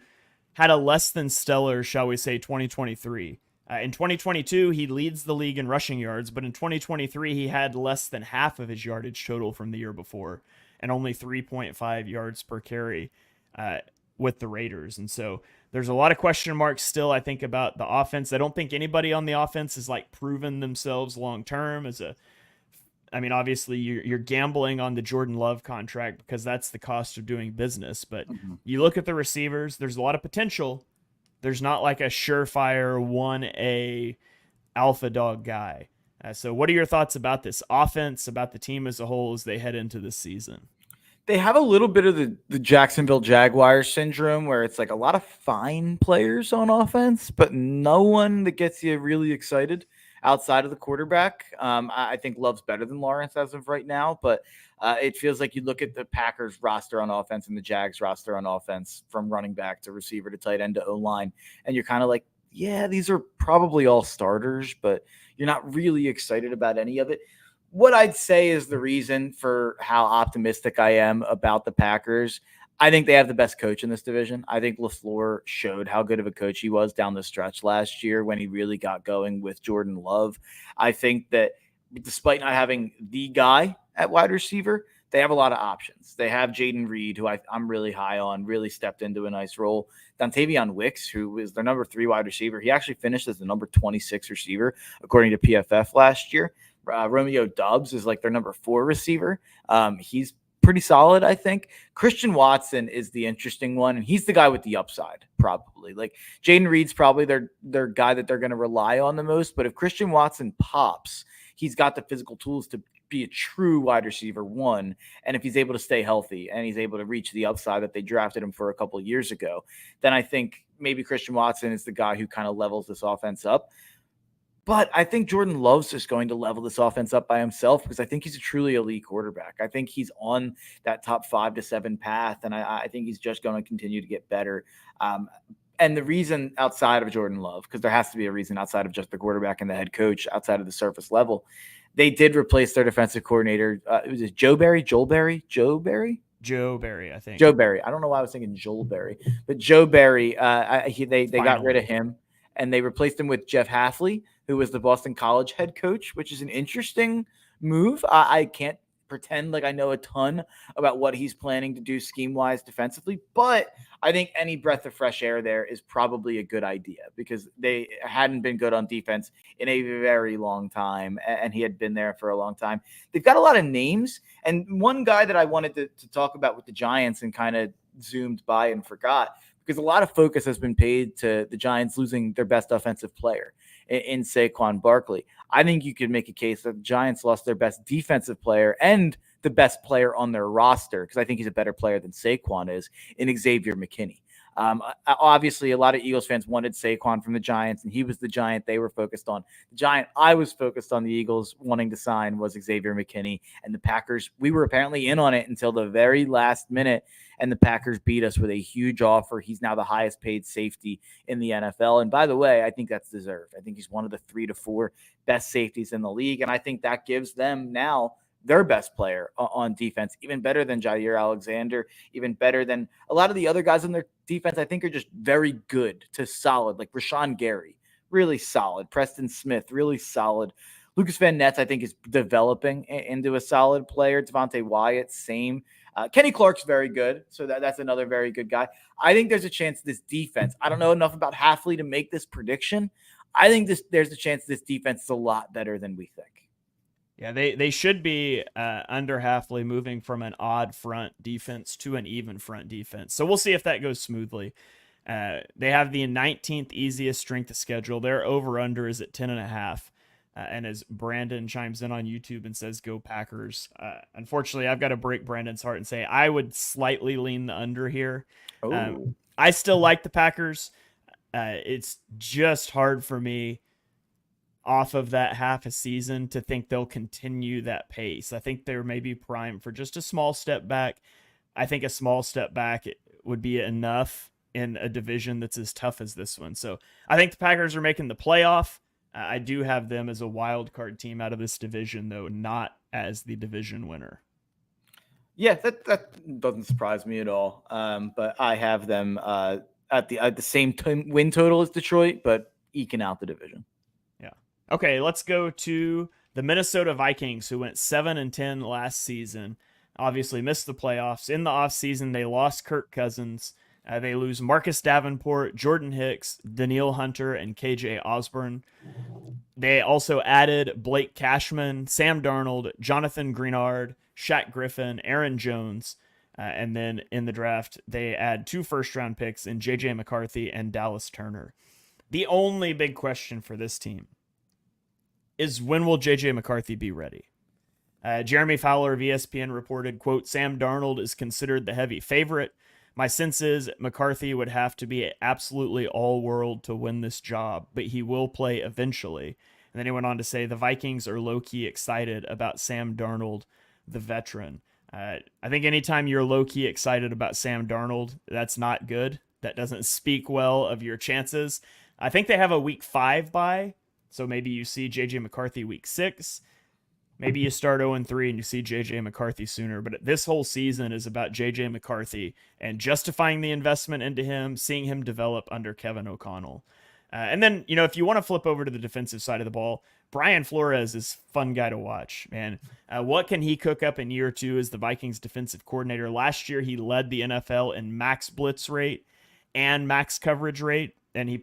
had a less than stellar, shall we say, 2023. In 2022, he leads the league in rushing yards, but in 2023, he had less than half of his yardage total from the year before and only 3.5 yards per carry with the Raiders. And so there's a lot of question marks still, I think, about the offense. I don't think anybody on the offense has like proven themselves long-term obviously you're gambling on the Jordan Love contract because that's the cost of doing business. But you look at the receivers, there's a lot of potential. There's not like a surefire 1A alpha dog guy. So what are your thoughts about this offense, about the team as a whole as they head into this season? They have a little bit of the Jacksonville Jaguars syndrome where it's like a lot of fine players on offense, but no one that gets you really excited outside of the quarterback. I think Love's better than Lawrence as of right now, but it feels like you look at the Packers roster on offense and the Jags roster on offense from running back to receiver to tight end to O-line, and you're kind of like, yeah, these are probably all starters, but you're not really excited about any of it. What I'd say is the reason for how optimistic I am about the Packers. I think they have the best coach in this division. I think LaFleur showed how good of a coach he was down the stretch last year when he really got going with Jordan Love. I think that despite not having the guy at wide receiver, they have a lot of options. They have Jaden Reed, who I'm really high on, really stepped into a nice role. Dontavion Wicks, who is their number 3 wide receiver. He actually finished as the number 26 receiver, according to PFF last year. Romeo Doubs is like their number 4 receiver. He's pretty solid, I think. Christian Watson is the interesting one, and he's the guy with the upside, probably. Like Jaden Reed's probably their guy that they're going to rely on the most. But if Christian Watson pops, he's got the physical tools to be a true wide receiver 1. And if he's able to stay healthy and he's able to reach the upside that they drafted him for a couple of years ago, then I think maybe Christian Watson is the guy who kind of levels this offense up. But I think Jordan Love's just going to level this offense up by himself because I think he's a truly elite quarterback. I think he's on that top 5 to 7 path, and I think he's just going to continue to get better. And the reason outside of Jordan Love, because there has to be a reason outside of just the quarterback and the head coach, outside of the surface level, they did replace their defensive coordinator. Was it Joe Barry? Joe Barry, I think. Joe Barry. I don't know why I was thinking Joel Barry, but Joe Barry. They got rid of him, and they replaced him with Jeff Hafley, who was the Boston College head coach, which is an interesting move. I can't pretend like I know a ton about what he's planning to do scheme-wise defensively, but I think any breath of fresh air there is probably a good idea because they hadn't been good on defense in a very long time, and he had been there for a long time. They've got a lot of names, and one guy that I wanted to talk about with the Giants and kind of zoomed by and forgot, because a lot of focus has been paid to the Giants losing their best offensive player in Saquon Barkley. I think you could make a case that the Giants lost their best defensive player and the best player on their roster, because I think he's a better player than Saquon is, in Xavier McKinney. Obviously, a lot of Eagles fans wanted Saquon from the Giants, and he was the Giant they were focused on. The Giant I was focused on the Eagles wanting to sign was Xavier McKinney, and the Packers, we were apparently in on it until the very last minute, and the Packers beat us with a huge offer. He's now the highest paid safety in the NFL, and by the way, I think that's deserved. I think he's one of the 3 to 4 best safeties in the league, and I think that gives them now their best player on defense, even better than Jair Alexander, even better than a lot of the other guys on their defense. I think are just very good to solid, like Rashawn Gary, really solid. Preston Smith, really solid. Lucas Van Ness, I think, is developing into a solid player. Devontae Wyatt, same. Kenny Clark's very good, so that's another very good guy. I think there's a chance this defense, I don't know enough about Hafley to make this prediction. I think there's a chance this defense is a lot better than we think. Yeah, they should be under Hafley moving from an odd front defense to an even front defense. So we'll see if that goes smoothly. They have the 19th easiest strength of schedule. Their over-under is at 10.5. And as Brandon chimes in on YouTube and says, go Packers. Unfortunately, I've got to break Brandon's heart and say I would slightly lean the under here. I still like the Packers. It's just hard for me off of that half a season to think they'll continue that pace. I think they're maybe primed for just a small step back. I think a small step back would be enough in a division that's as tough as this one. So I think the Packers are making the playoff. I do have them as a wild card team out of this division, though, not as the division winner. Yeah, that doesn't surprise me at all. But I have them at the same win total as Detroit, but eking out the division. Yeah. Okay, let's go to the Minnesota Vikings, who went 7-10 last season. Obviously missed the playoffs. In the offseason, they lost Kirk Cousins. They lose Marcus Davenport, Jordan Hicks, Daniil Hunter, and KJ Osborne. They also added Blake Cashman, Sam Darnold, Jonathan Greenard, Shaq Griffin, Aaron Jones. And then in the draft, they add 2 first-round picks in J.J. McCarthy and Dallas Turner. The only big question for this team is, when will J.J. McCarthy be ready? Jeremy Fowler of ESPN reported, quote, Sam Darnold is considered the heavy favorite. My sense is McCarthy would have to be absolutely all-world to win this job, but he will play eventually. And then he went on to say the Vikings are low-key excited about Sam Darnold, the veteran. I think anytime you're low-key excited about Sam Darnold, that's not good. That doesn't speak well of your chances. I think they have a week 5 bye. So maybe you see JJ McCarthy week 6. Maybe you start 0-3 and you see JJ McCarthy sooner. But this whole season is about JJ McCarthy and justifying the investment into him, seeing him develop under Kevin O'Connell. And then, if you want to flip over to the defensive side of the ball, Brian Flores is a fun guy to watch, man. What can he cook up in year 2 as the Vikings defensive coordinator? Last year, he led the NFL in max blitz rate and max coverage rate. And he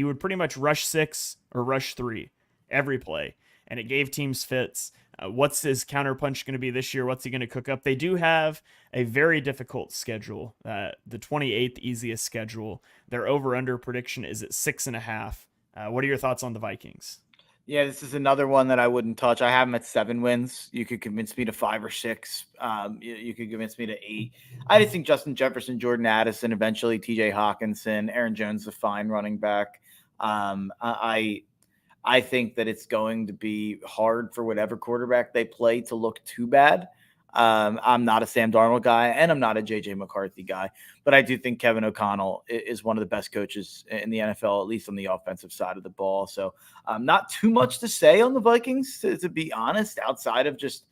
would pretty much rush 6 or rush 3 every play. And it gave teams fits. What's his counterpunch going to be this year? What's he going to cook up? They do have a very difficult schedule, the 28th easiest schedule. Their over-under prediction is at 6.5. What are your thoughts on the Vikings? Yeah, this is another one that I wouldn't touch. I have them at 7 wins. You could convince me to 5 or 6. You could convince me to 8. I just think Justin Jefferson, Jordan Addison, eventually TJ Hawkinson, Aaron Jones is a fine running back. I think that it's going to be hard for whatever quarterback they play to look too bad. I'm not a Sam Darnold guy, and I'm not a JJ McCarthy guy, but I do think Kevin O'Connell is one of the best coaches in the NFL, at least on the offensive side of the ball. So not too much to say on the Vikings, to be honest, outside of just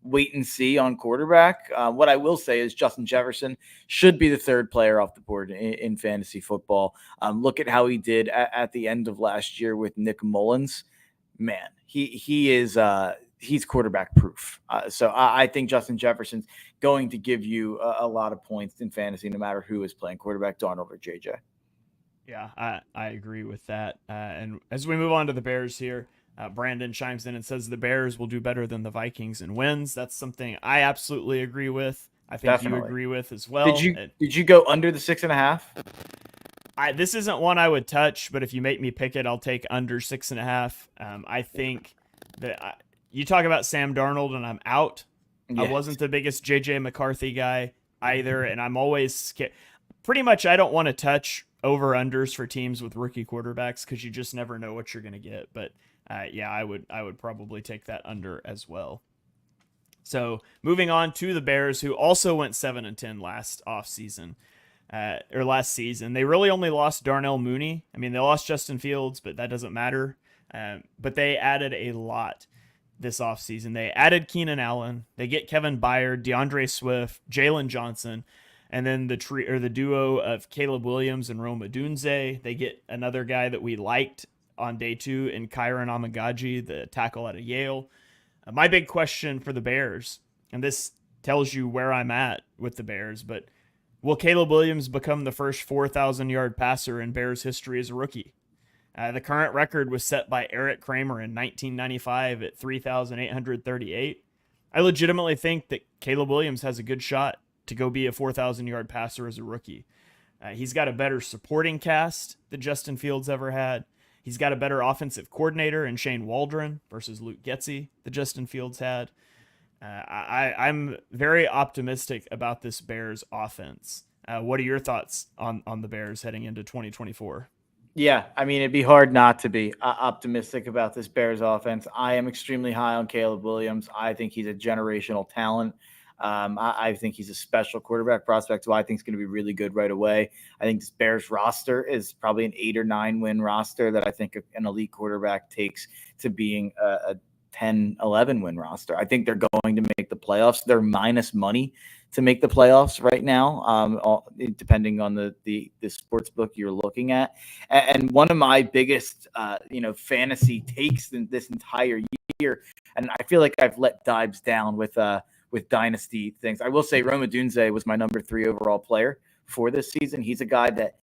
wait and see on quarterback. What I will say is Justin Jefferson should be the 3rd player off the board in fantasy football. Look at how he did at the end of last year with Nick Mullins. Man, he's quarterback proof. So I think Justin Jefferson's going to give you a lot of points in fantasy, no matter who is playing quarterback, Darnold or JJ. Yeah, I agree with that. And as we move on to the Bears here, Brandon chimes in and says the Bears will do better than the Vikings in wins. That's something I absolutely agree with. I think Definitely. You agree with as well. Did you go under the 6.5? This isn't one I would touch, but if you make me pick it, I'll take under 6.5. I think that you talk about Sam Darnold and I'm out. Yes. I wasn't the biggest JJ McCarthy guy either, and I'm always scared. Pretty much I don't want to touch over-unders for teams with rookie quarterbacks because you just never know what you're going to get. But yeah, I would probably take that under as well. So moving on to the Bears, who also went 7-10 last season. They really only lost Darnell Mooney. I mean, they lost Justin Fields, but that doesn't matter. But they added a lot this offseason. They added Keenan Allen. They get Kevin Byard, DeAndre Swift, Jalen Johnson, and then the duo of Caleb Williams and Rome Odunze. They get another guy that we liked on day 2 in Kyron Amagaji, the tackle out of Yale. My big question for the Bears, and this tells you where I'm at with the Bears, but will Caleb Williams become the first 4,000-yard passer in Bears history as a rookie? The current record was set by Eric Kramer in 1995 at 3,838. I legitimately think that Caleb Williams has a good shot to go be a 4,000-yard passer as a rookie. He's got a better supporting cast than Justin Fields ever had. He's got a better offensive coordinator in Shane Waldron versus Luke Getsy that Justin Fields had. I'm very optimistic about this Bears offense. What are your thoughts on the Bears heading into 2024? Yeah, I mean, it'd be hard not to be optimistic about this Bears offense. I am extremely high on Caleb Williams. I think he's a generational talent. I think he's a special quarterback prospect who I think is going to be really good right away. I think this Bears roster is probably an 8 or 9 win roster that I think an elite quarterback takes to being a 10, 11 win roster. I think they're going to make the playoffs. They're minus money to make the playoffs right now, depending on the sports book you're looking at. And one of my biggest, fantasy takes in this entire year, and I feel like I've let Dibes down with dynasty things. I will say Rome Odunze was my number 3 overall player for this season. He's a guy that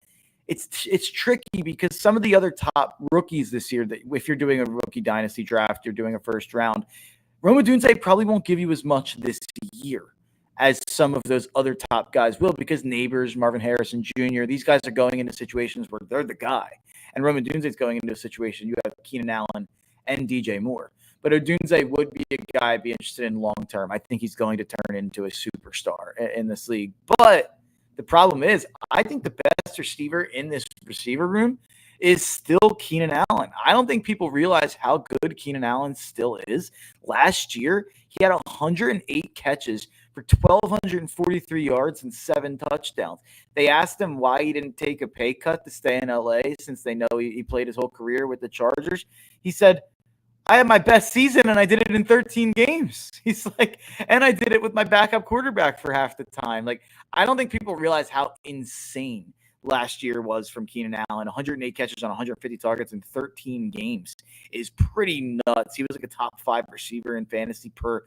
it's tricky because some of the other top rookies this year, that if you're doing a rookie dynasty draft, you're doing a first round, Rome Odunze probably won't give you as much this year as some of those other top guys will, because Neighbors, Marvin Harrison Jr., these guys are going into situations where they're the guy. And Rome Odunze is going into a situation you have Keenan Allen and DJ Moore. But Odunze would be a guy I'd be interested in long term. I think he's going to turn into a superstar in this league. But the problem is, I think the best receiver in this receiver room is still Keenan Allen. I don't think people realize how good Keenan Allen still is. Last year, he had 108 catches for 1,243 yards and 7 touchdowns. They asked him why he didn't take a pay cut to stay in LA since they know he played his whole career with the Chargers. He said, I had my best season and I did it in 13 games. He's like, and I did it with my backup quarterback for half the time. Like, I don't think people realize how insane last year was from Keenan Allen. 108 catches on 150 targets in 13 games is pretty nuts. He was like a top 5 receiver in fantasy per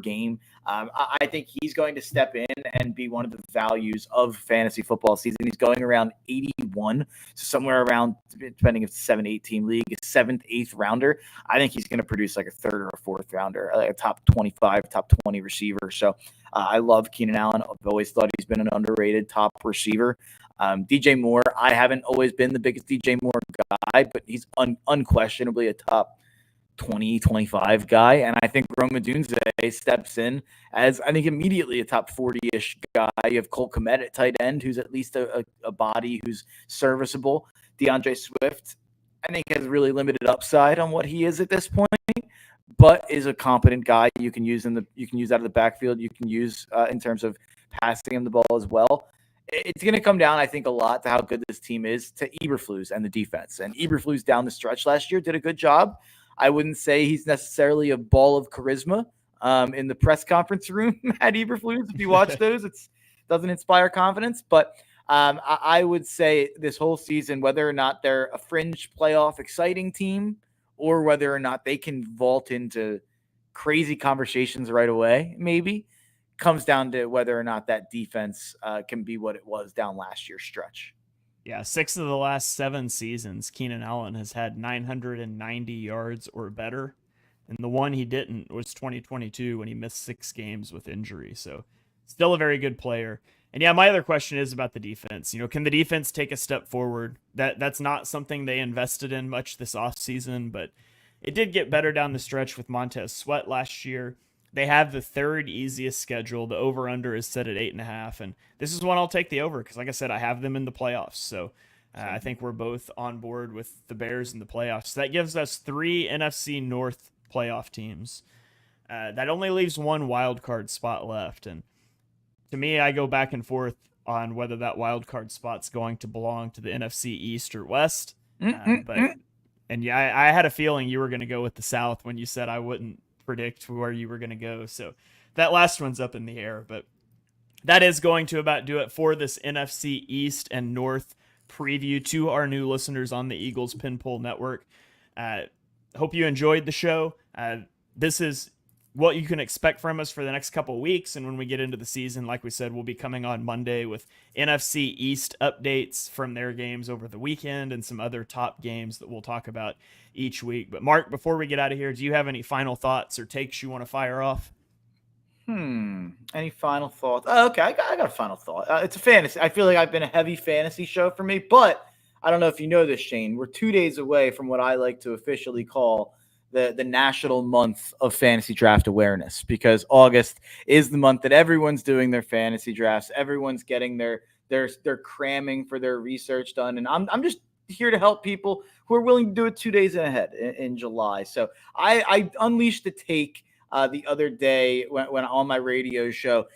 game. I think he's going to step in and be one of the values of fantasy football season. He's going around 81, so somewhere around, depending if it's a 7-8 team league, a 7th, 8th rounder. I think he's going to produce like a 3rd or a 4th rounder, like a top 25, top 20 receiver. So I love Keenan Allen. I've always thought he's been an underrated top receiver. DJ Moore, I haven't always been the biggest DJ Moore guy, but he's unquestionably a top 20, 25 guy. And I think Rome Odunze steps in as, I think, immediately a top 40-ish guy. You have Cole Kmet at tight end, who's at least a body who's serviceable. DeAndre Swift, I think, has really limited upside on what he is at this point, but is a competent guy you can use out of the backfield. You can use in terms of passing him the ball as well. It's going to come down, I think, a lot to how good this team is to Eberflus and the defense. And Eberflus down the stretch last year did a good job. I wouldn't say he's necessarily a ball of charisma in the press conference room at Eberflus. If you watch those, it doesn't inspire confidence. But I would say this whole season, whether or not they're a fringe playoff exciting team or whether or not they can vault into crazy conversations right away, maybe, comes down to whether or not that defense can be what it was down last year's stretch. Yeah, 6 of the last 7 seasons, Keenan Allen has had 990 yards or better. And the one he didn't was 2022 when he missed 6 games with injury. So still a very good player. And yeah, my other question is about the defense. Can the defense take a step forward? That's not something they invested in much this offseason, but it did get better down the stretch with Montez Sweat last year. They have the 3rd easiest schedule. The over-under is set at 8.5. And this is one I'll take the over because, like I said, I have them in the playoffs. So I think we're both on board with the Bears in the playoffs. So that gives us 3 NFC North playoff teams. That only leaves 1 wild card spot left. And to me, I go back and forth on whether that wild card spot's going to belong to the NFC East or West. I had a feeling you were going to go with the South when you said I wouldn't predict where you were going to go. So that last one's up in the air, but that is going to about do it for this NFC East and North preview to our new listeners on the Eagles Pinpool Network. Hope you enjoyed the show. This is what you can expect from us for the next couple of weeks. And when we get into the season, like we said, we'll be coming on Monday with NFC East updates from their games over the weekend and some other top games that we'll talk about each week. But Mark, before we get out of here, do you have any final thoughts or takes you want to fire off? Any final thoughts? Okay, I got a final thought. It's a fantasy. I feel like I've been a heavy fantasy show for me, but I don't know if you know this, Shane. We're 2 days away from what I like to officially call the national month of fantasy draft awareness, because August is the month that everyone's doing their fantasy drafts. Everyone's getting their cramming for their research done. And I'm just here to help people who are willing to do it 2 days ahead in July. So I unleashed the take the other day when on my radio show.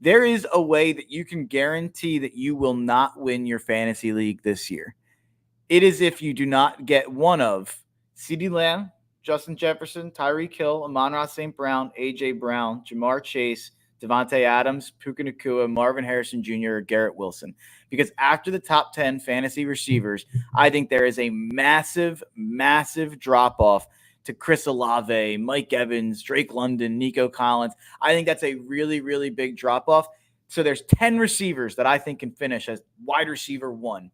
There is a way that you can guarantee that you will not win your fantasy league this year. It is if you do not get one of CeeDee Lamb, Justin Jefferson, Tyreek Hill, Amon-Ra St. Brown, A.J. Brown, Jamar Chase, Devontae Adams, Puka Nacua, Marvin Harrison Jr., or Garrett Wilson. Because after the top 10 fantasy receivers, I think there is a massive, massive drop-off to Chris Olave, Mike Evans, Drake London, Nico Collins. I think that's a really, really big drop-off. So there's 10 receivers that I think can finish as wide receiver 1.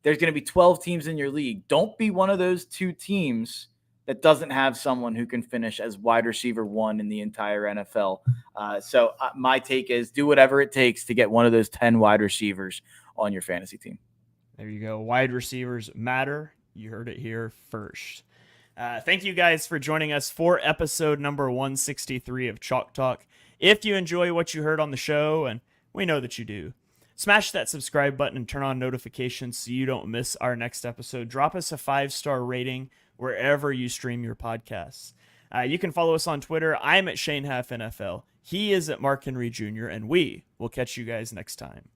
There's going to be 12 teams in your league. Don't be one of those 2 teams that doesn't have someone who can finish as wide receiver 1 in the entire NFL. So my take is do whatever it takes to get one of those 10 wide receivers on your fantasy team. There you go. Wide receivers matter. You heard it here first. Thank you guys for joining us for episode number 163 of Chalk Talk. If you enjoy what you heard on the show, and we know that you do, smash that subscribe button and turn on notifications so you don't miss our next episode. Drop us a 5-star rating wherever you stream your podcasts. You can follow us on Twitter. I'm at Shane Huff NFL. He is at Mark Henry Jr., and we will catch you guys next time.